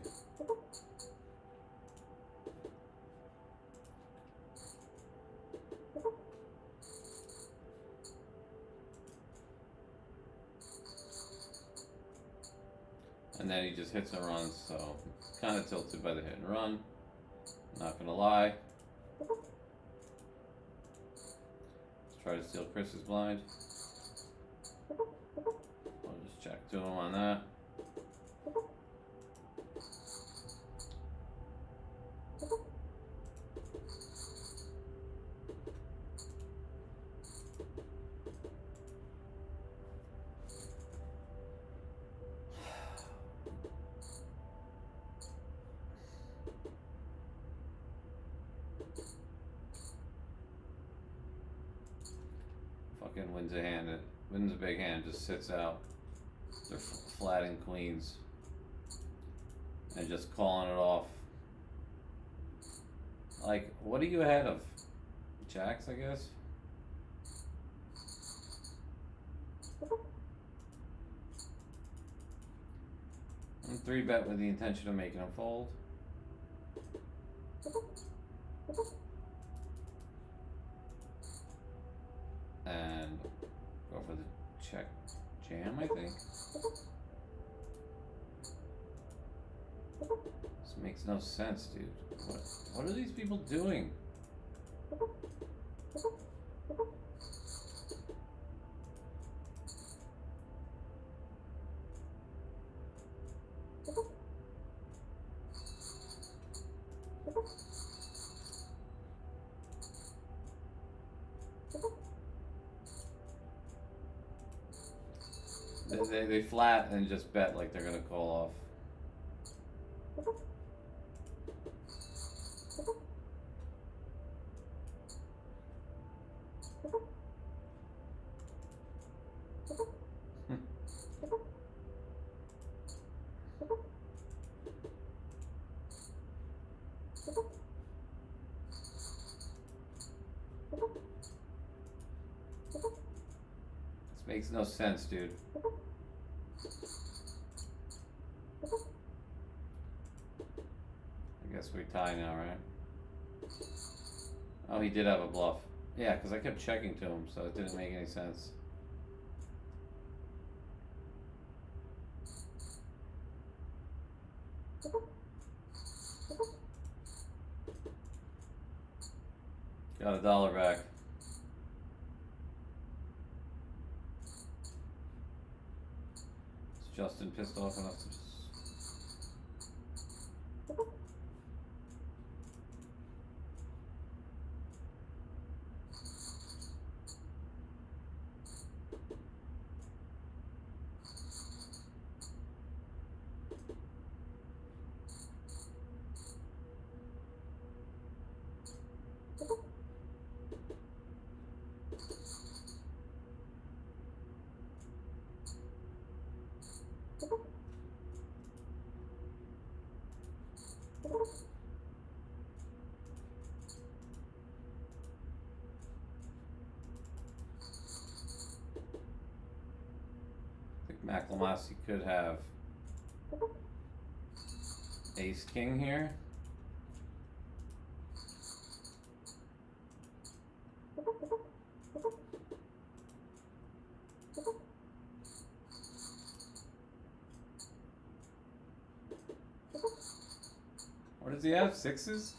And then he just hits and runs, so kind of tilted by the hit and run. Not gonna lie. Let's try to steal Chris's blind. I'll just check to him on that. Fucking wins a hand, wins a big hand, just sits out. They're flatting queens. And just calling it off. Like, what are you ahead of? Jacks, I guess? I'm 3-bet with the intention of making them fold. And go for the check jam, I think. This makes no sense, dude. What are these people doing? They flat and just bet like they're gonna call off. This makes no sense, dude. I guess we tie now, right? Oh, he did have a bluff. Yeah, because I kept checking to him, so it didn't make any sense. Got $1 back. Is Justin pissed off enough to just... Maklamasi could have ace king here. What does he have? Sixes?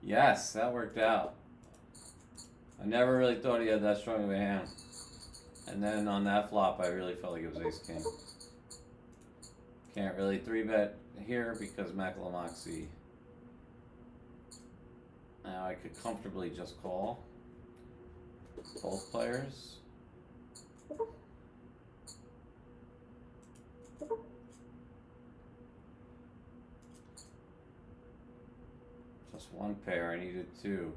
Yes, that worked out. I never really thought he had that strong of a hand. And then on that flop, I really felt like it was ace-king. Can't really 3-bet here because Makalamoxie. Now I could comfortably just call both players. Just one pair, I needed two.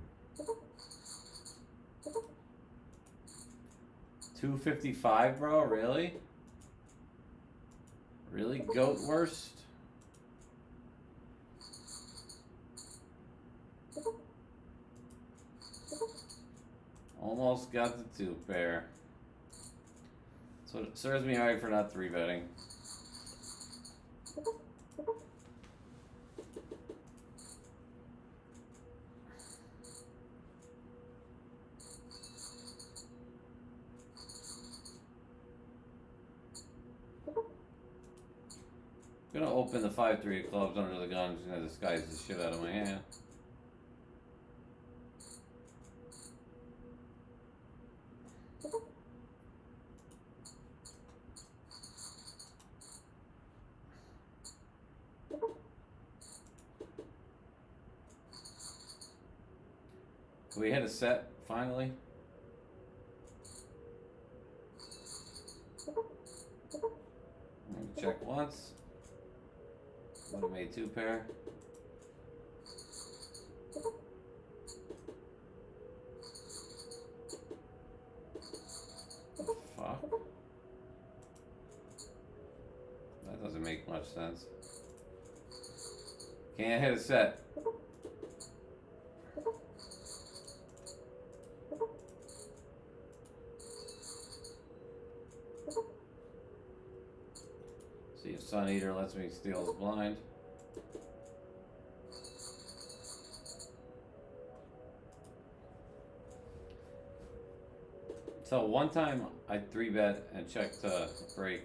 255, bro? Really? Really, goat worst? Almost got the 2 pair. So it serves me right for not 3-betting. I'm gonna open the 5-3 of clubs under the gun. I'm just gonna disguise the shit out of my hand. Can we hit a set finally? Check once. Would have made 2 pair. Fuck. That doesn't make much sense. Can't hit a set. See if Sun Eater lets me steal his blind. So one time I 3-bet and checked to break.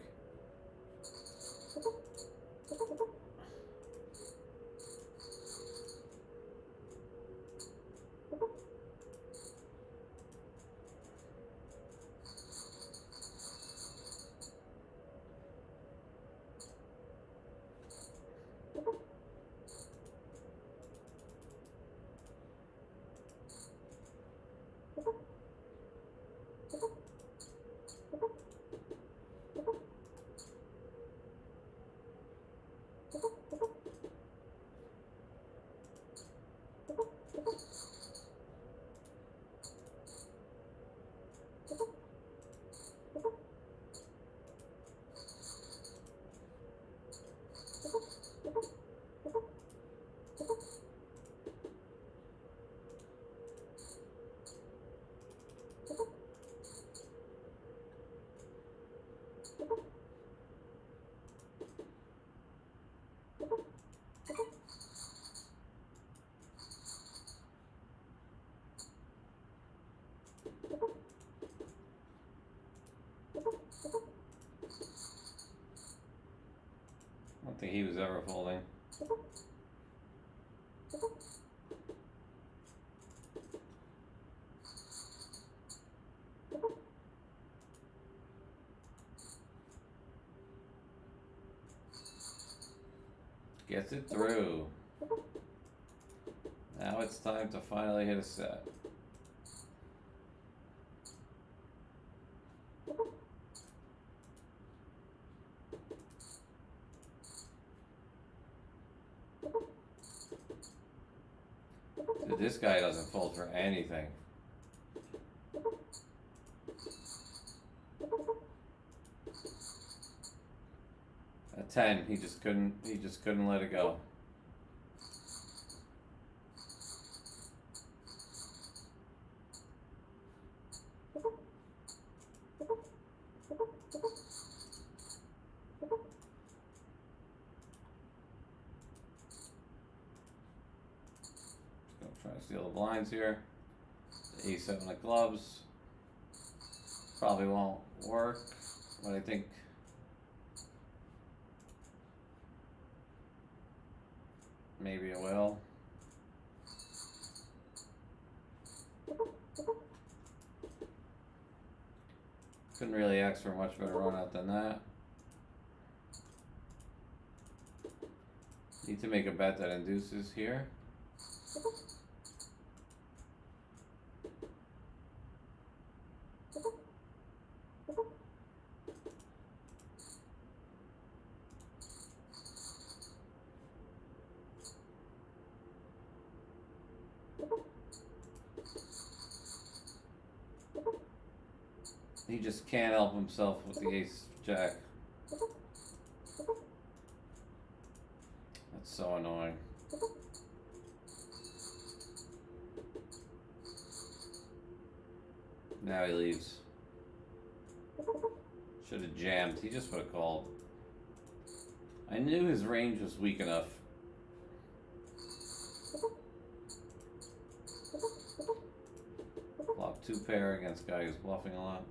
I don't think he was ever folding. Gets it through. Now it's time to finally hit a set. Dude, this guy doesn't fold for anything. A 10, he just couldn't let it go. Trying to steal the blinds here. The A7 of clubs. Probably won't work, but I think maybe it will. Couldn't really ask for a much better run out than that. Need to make a bet that induces here. He just can't help himself with the ace jack. That's so annoying. Now he leaves. Should have jammed. He just would have called. I knew his range was weak enough. Flop 2 pair against guy who's bluffing a lot.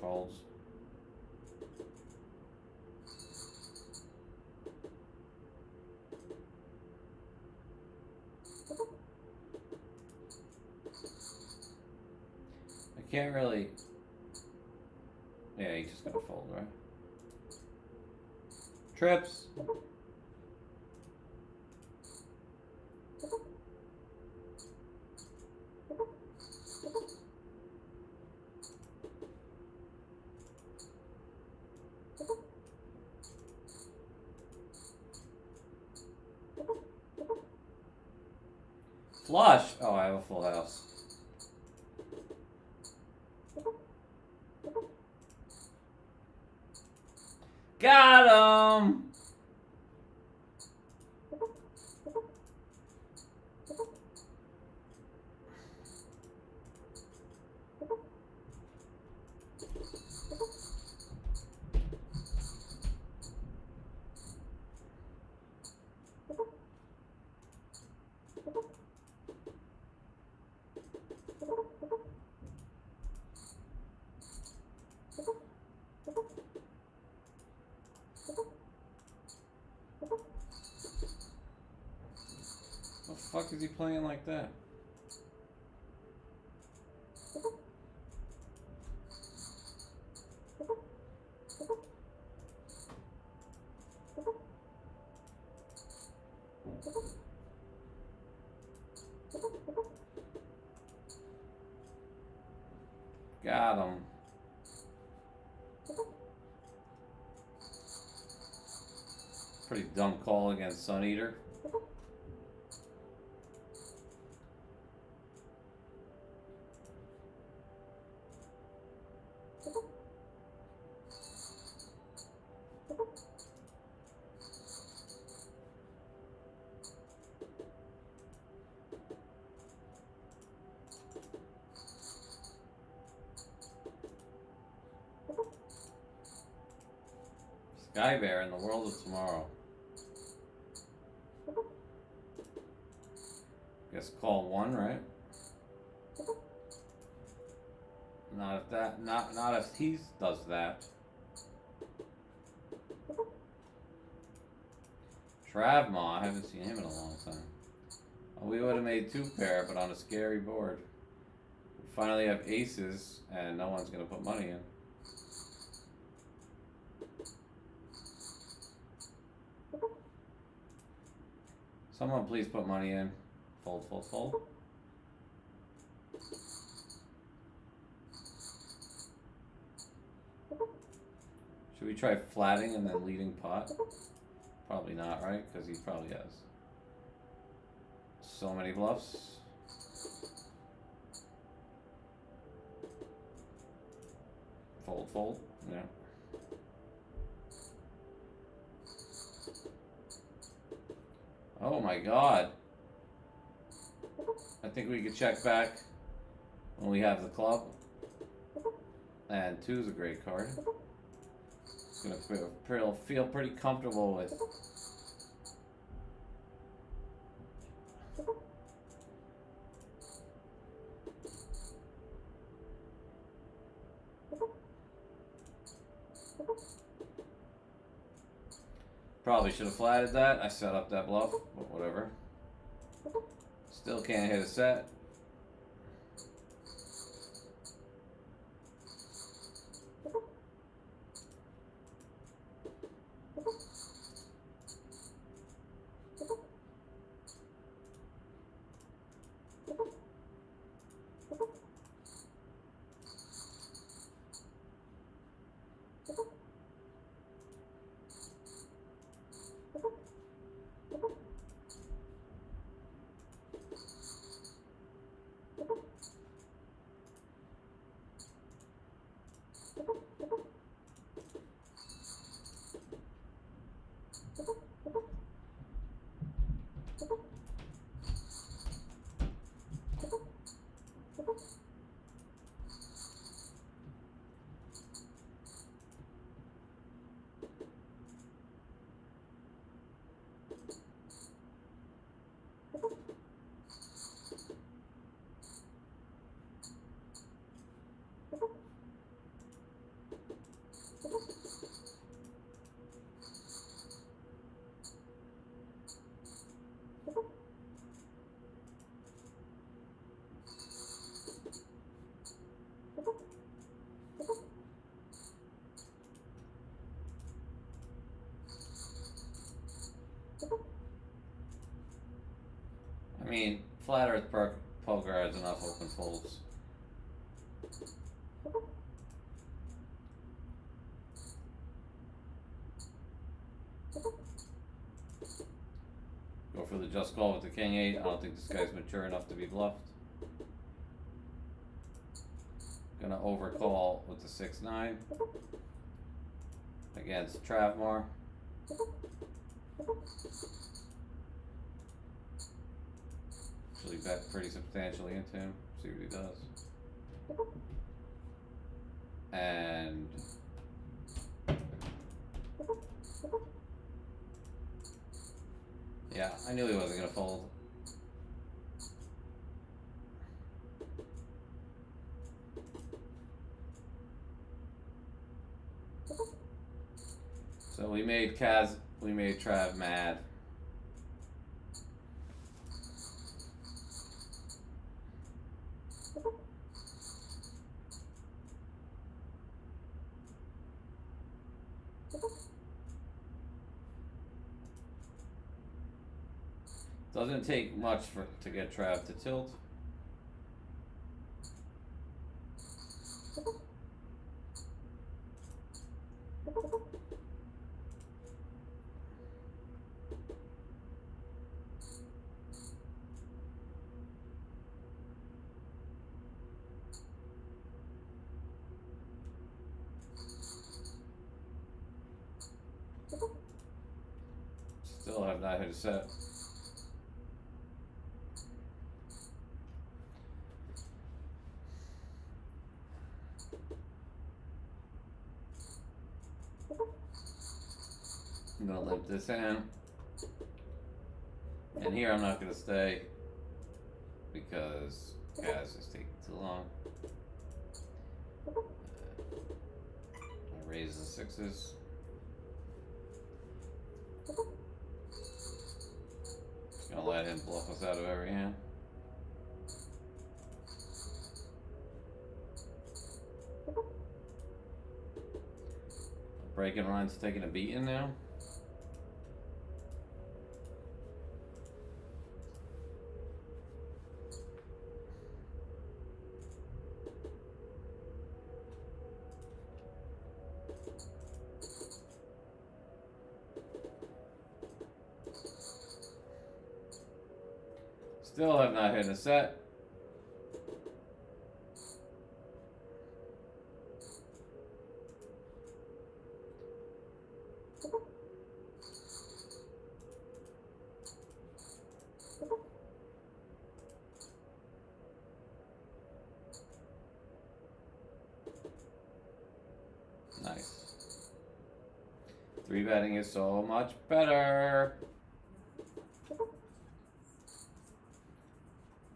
Folds. I can't really. Yeah, he's just gonna fold, right? Trips. Flush. Oh, I have a full house. Got him! The fuck is he playing like that? Got him. Pretty dumb call against Sun Eater. Sky Bear in the world of tomorrow. Guess call 1, right? Not if that. Not if he does that. Travma, I haven't seen him in a long time. Oh, we would have made 2 pair, but on a scary board. We finally have aces, and no one's gonna put money in. Someone please put money in. Fold, fold, fold. Should we try flatting and then leading pot? Probably not, right? Because he probably has so many bluffs. Fold, fold, yeah. Oh my god. I think we could check back when we have the club. And 2 is a great card. It's gonna feel pretty comfortable with. Probably should have flatted that. I set up that bluff, but whatever. Still can't hit a set. I mean, Flat Earth Poker has enough open folds. Go for the just call with the King 8. I don't think this guy's mature enough to be bluffed. Gonna overcall with the 6-9 against Travmar. Actually bet pretty substantially into him. See what he does. And yeah, I knew he wasn't gonna fold. So we made Trav mad. Doesn't take much to get Trav to tilt. Still have not hit a set. I'm gonna limp this in. And here I'm not gonna stay because Kaz is taking too long. I raise the 6s. Just gonna let him bluff us out of every hand. Breaking Ryan's taking a beating now. Still have not hit a set. Nice. 3-betting is so much better.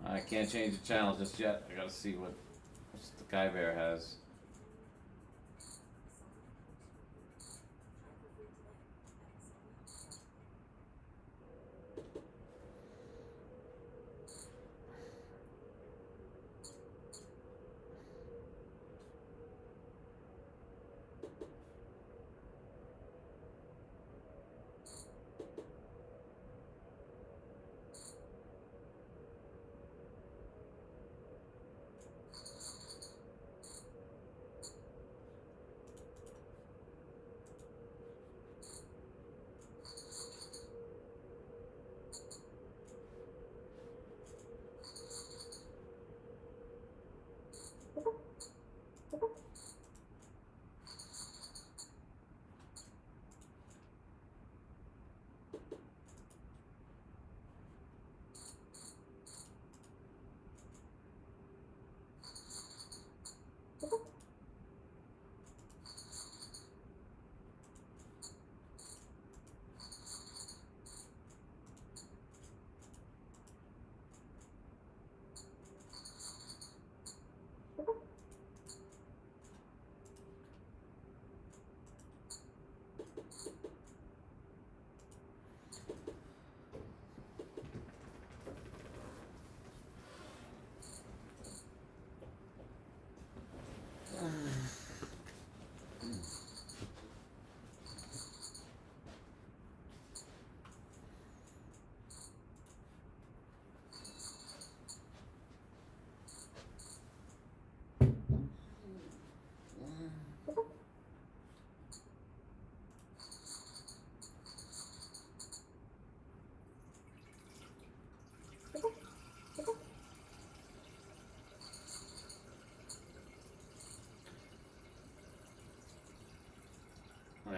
I can't change the channel just yet. I gotta see what the Kai Bear has.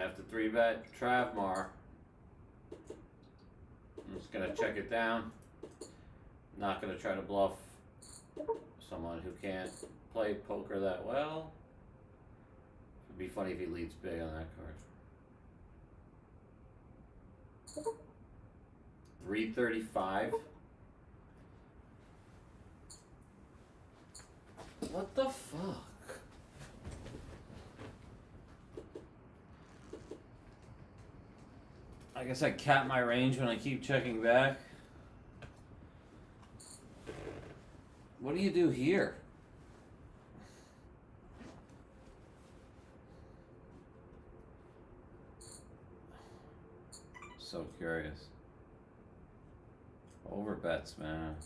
have to 3-bet Travmar. I'm just gonna check it down. Not gonna try to bluff someone who can't play poker that well. It'd be funny if he leads big on that card. 335. What the fuck? I guess I cap my range when I keep checking back. What do you do here? So curious. Over bets, man.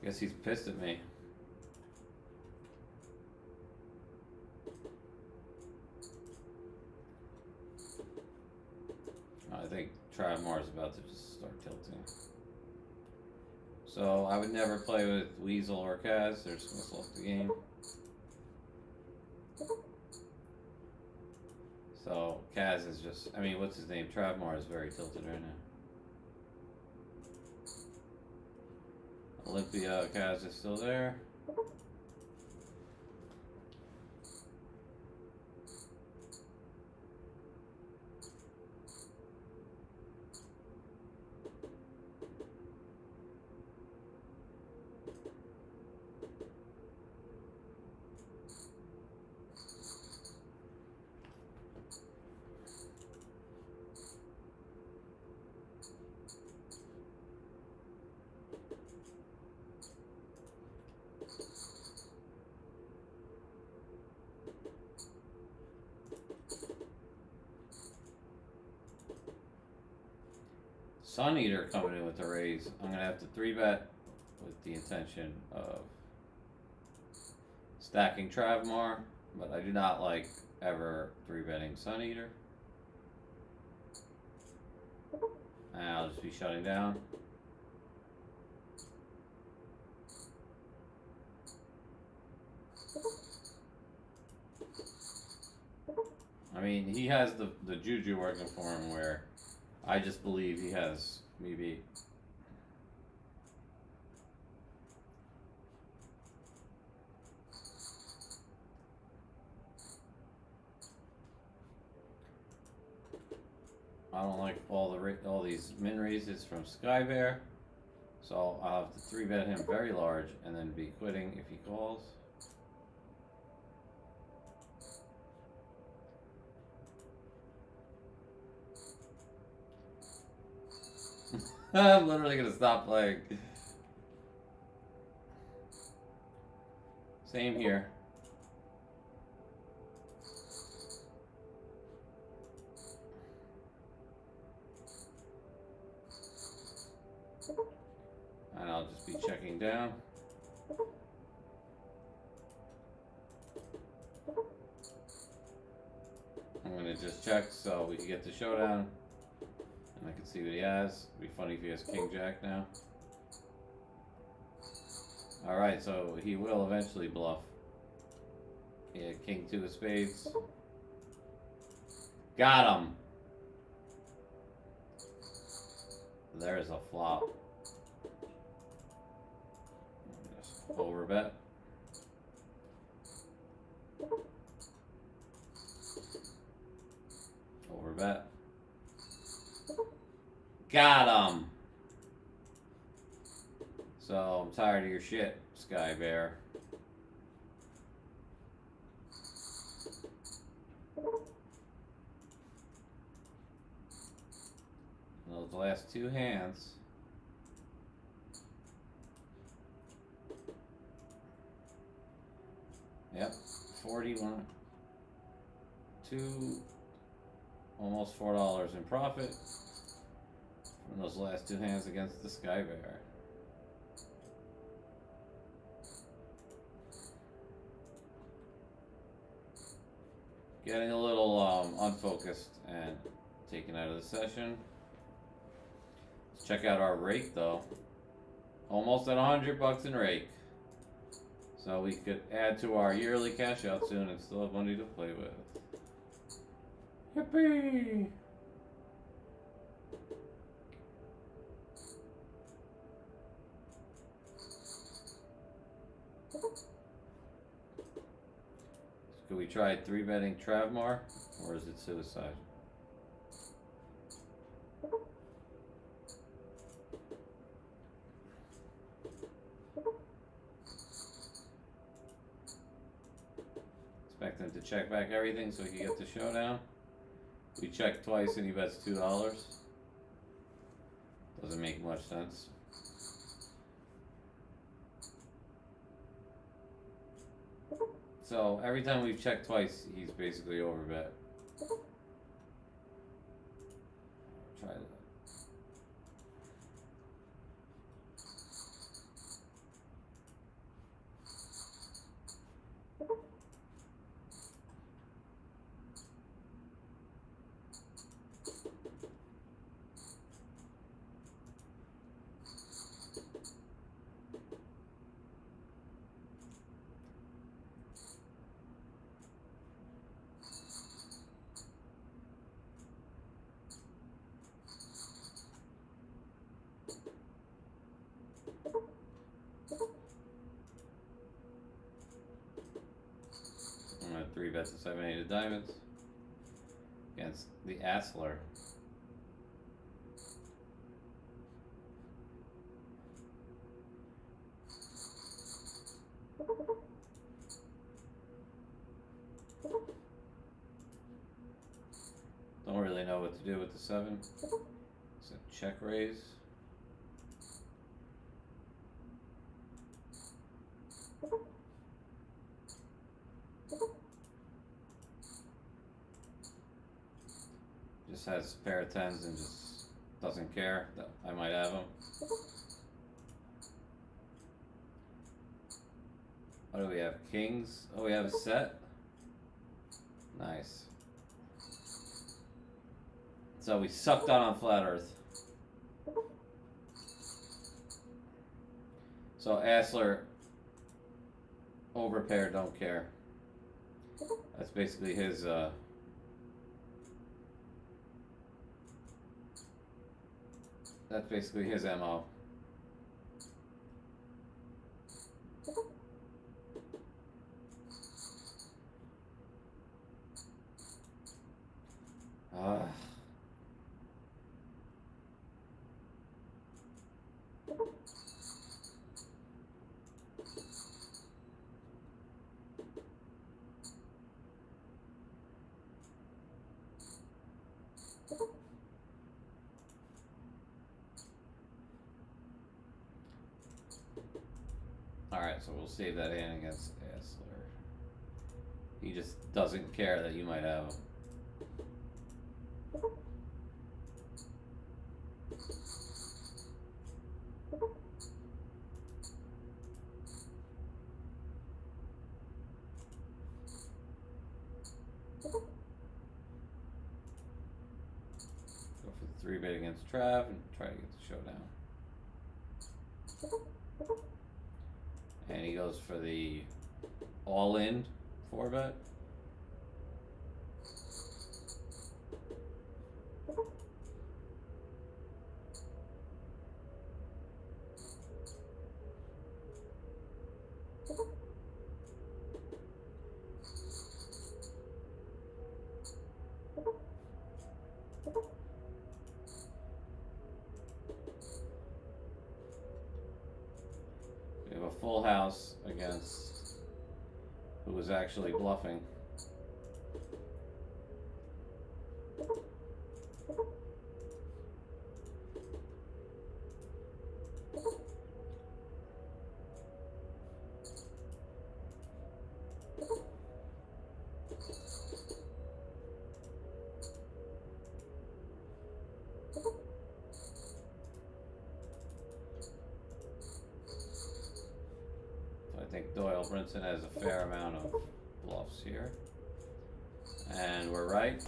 Guess he's pissed at me. I think Travmar is about to just start tilting. So I would never play with Weasel or Kaz. They're just gonna slow up the game. So Kaz is just, I mean, what's his name? Travmar is very tilted right now. Olympia Kaz is still there. Sun Eater coming in with the raise. I'm gonna have to 3-bet with the intention of stacking Travmar, but I do not like ever 3-betting Sun Eater. And I'll just be shutting down. I mean, he has the juju working for him where I just believe he has me beat. I don't like all these min raises from Skybear, so I'll have to 3-bet him very large and then be quitting if he calls. I'm literally gonna stop playing. Same here. And I'll just be checking down. I'm gonna just check so we can get the showdown. And I can see what he has. It'd be funny if he has King Jack now. Alright, so he will eventually bluff. Yeah, King 2 of spades. Got him! There's a flop. Just overbet. Overbet. Got him! So, I'm tired of your shit, Skybear. Those last two hands. Yep, 41. Almost $4 in profit from those last two hands against the Skybear. Getting a little unfocused and taken out of the session. Let's check out our rake though. Almost at $100 in rake. So we could add to our yearly cash out soon and still have money to play with. Yippee! Could we try 3-betting Travmar, or is it suicide? Expect him to check back everything so he can get the showdown. We check twice and he bets $2. Doesn't make much sense. So every time we've checked twice, he's basically overbet. Try that. I'm gonna 3-bet the 7-8 of diamonds against the Assler. Don't really know what to do with the 7. It's a check raise. Just has a pair of 10s and just doesn't care that I might have them. What do we have? Kings? Oh, we have a set? Nice. So we sucked on Flat Earth. So Assler, overpair, don't care. That's basically his, that's basically his MO. Alright, so we'll save that hand against Assler. He just doesn't care that you might have him. Go for the 3-bet against Trav and try to get the showdown. And he goes for the all-in 4-bet. We have a full house against who was actually bluffing. I think Doyle Brinson has a fair amount of bluffs here. And we're right.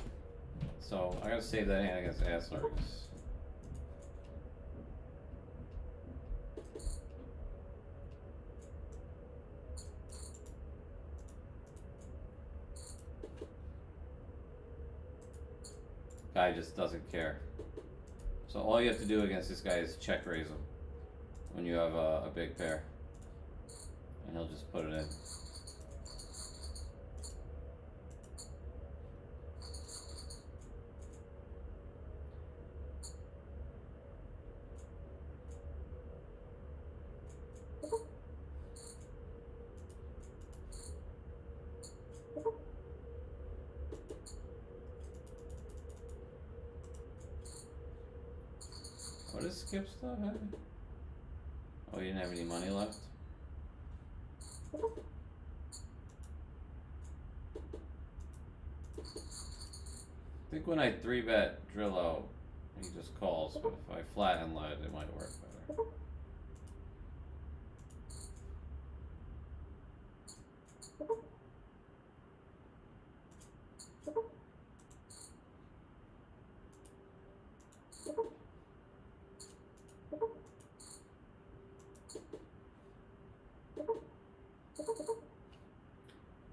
So I gotta save that hand against Assler. guy just doesn't care. So all you have to do against this guy is check raise him when you have a big pair. And he'll just put it in. What does Skip stuff have? Oh, you didn't have any money left? I think when I 3-bet Drillo, he just calls, but if I flatten lead, it might work better.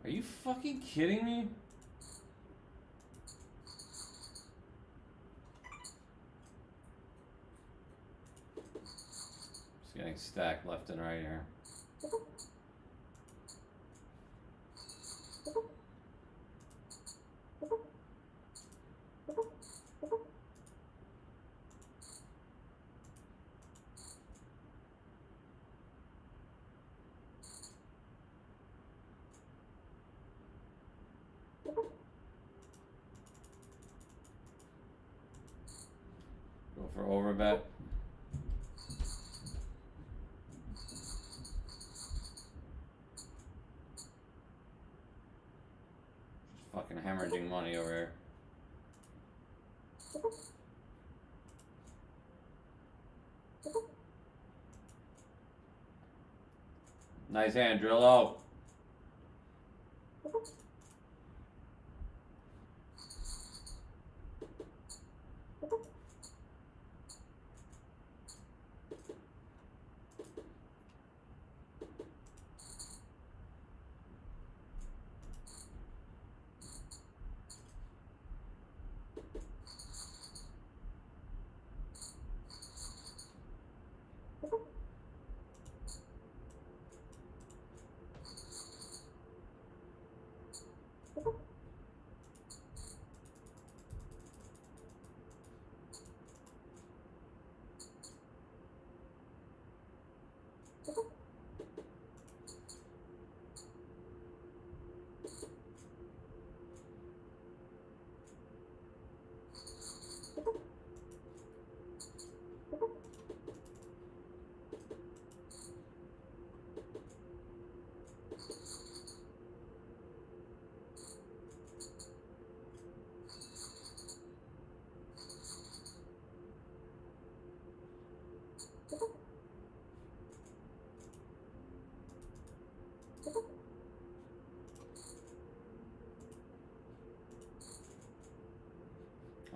Are you fucking kidding me? Just getting stacked left and right here. Go for overbet. Just fucking hemorrhaging money over here. Nice hand, Drillo.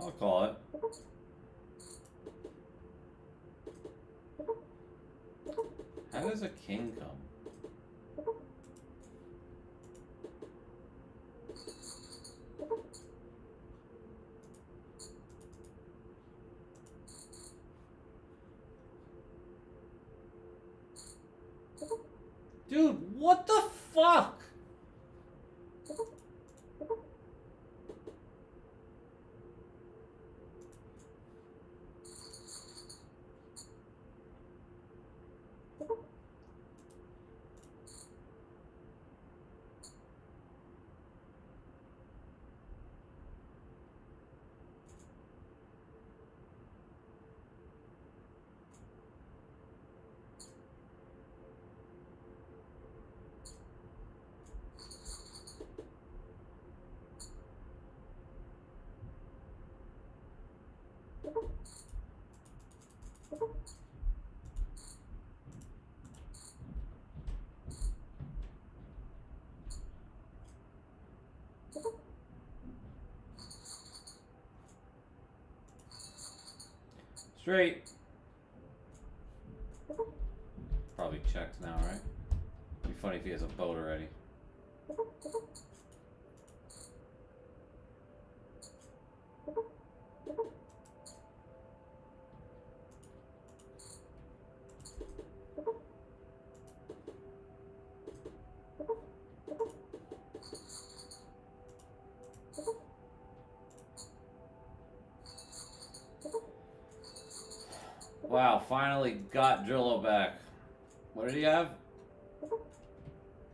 I'll call it. How does a king come? Dude, what the fuck? Straight. Probably checks now, right? Be funny if he has a boat already. Wow, finally got Drillo back. What did he have?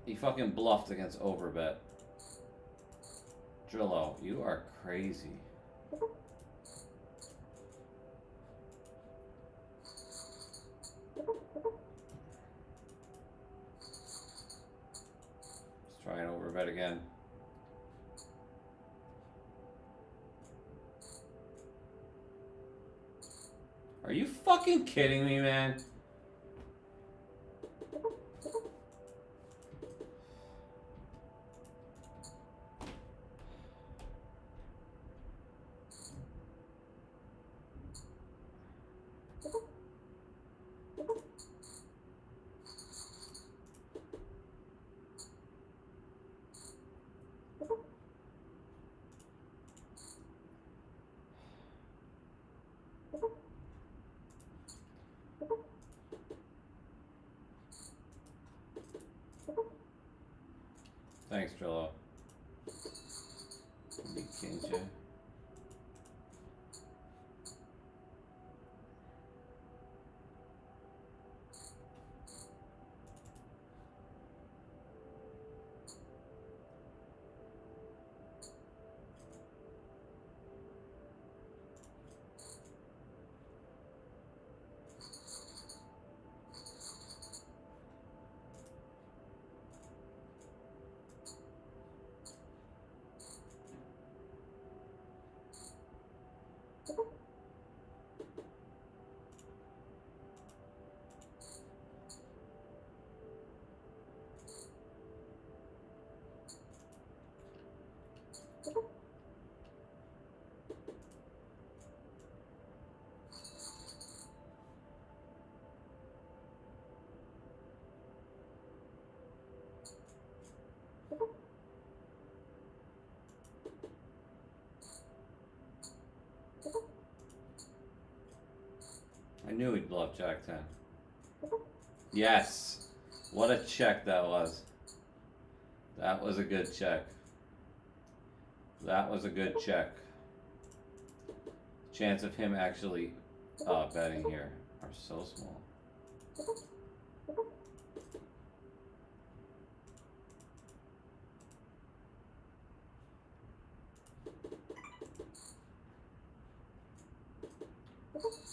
He fucking bluffed against Overbet. Drillo, you are crazy. Let's try an Overbet again. Are you fucking kidding me, man? Thanks, Drillo. Big King J. I knew he'd bluff Jack 10. Yes. What a check that was. That was a good check. That was a good check. Chance of him actually betting here are so small.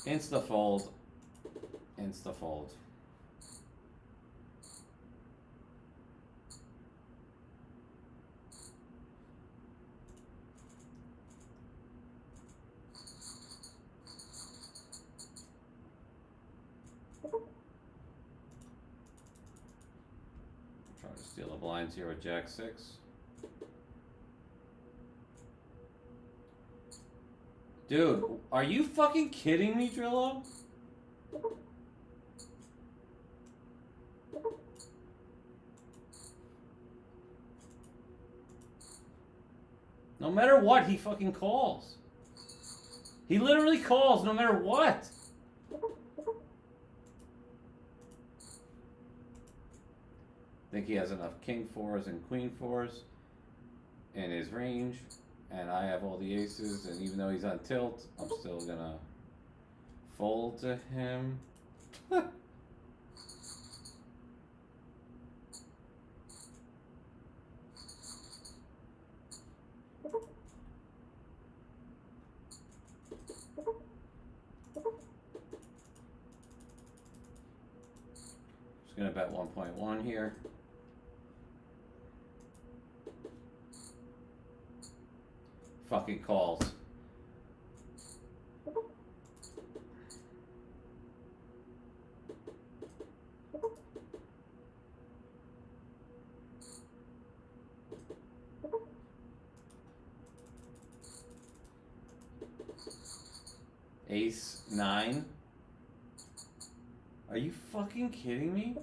Insta fold. Insta fold. Try to steal the blinds here with Jack 6. Dude, are you fucking kidding me, Drillo? No matter what, he fucking calls. He literally calls no matter what. Think he has enough king 4s and queen 4s in his range. And I have all the aces, and even though he's on tilt, I'm still gonna fold to him. Just gonna bet 1.1 here. Fucking calls. Ace 9. Are you fucking kidding me?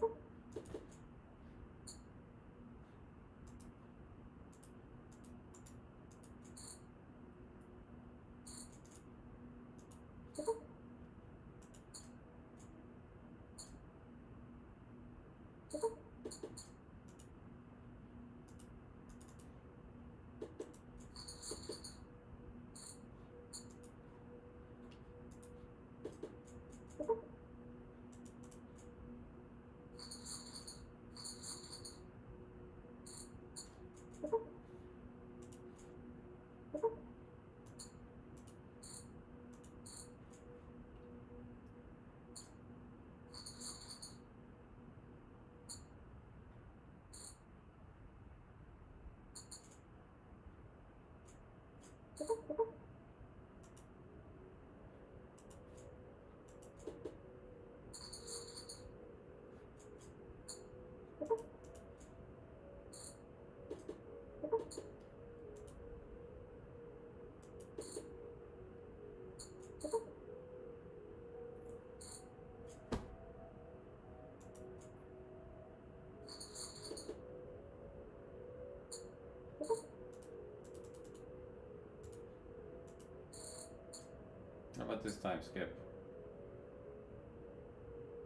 How about this time, Skip?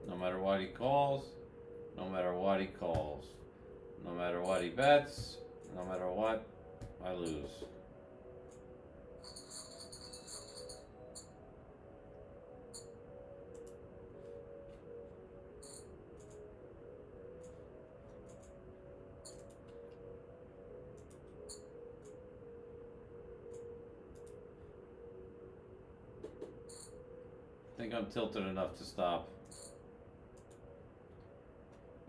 No matter what he calls, no matter what he calls, no matter what he bets, no matter what, I lose. I think I'm tilted enough to stop.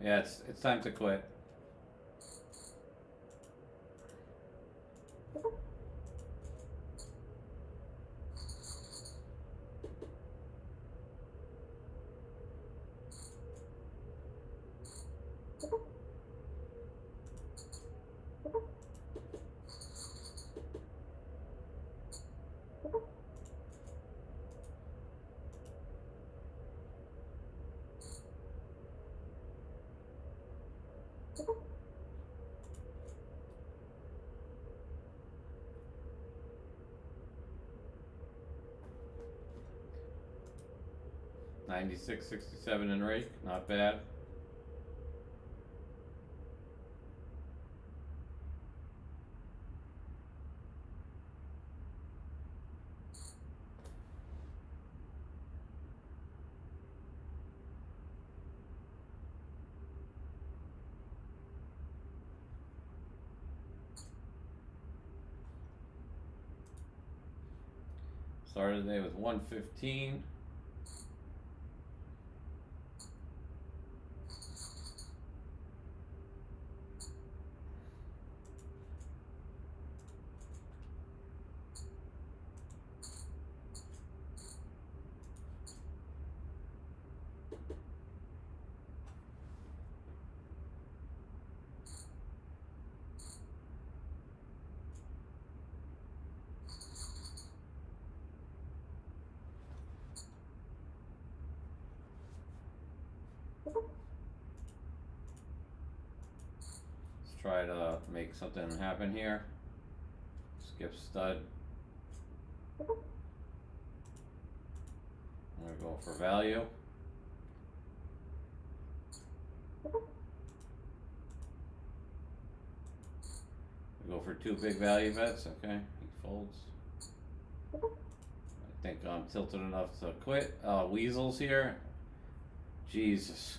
Yeah, it's time to quit. $96.67 in rake, not bad. Started the day with 115. Let's try to make something happen here. Skip stud. I'm gonna go for value. We go for two big value bets, okay? He folds. I think I'm tilted enough to quit. Weasels here. Jesus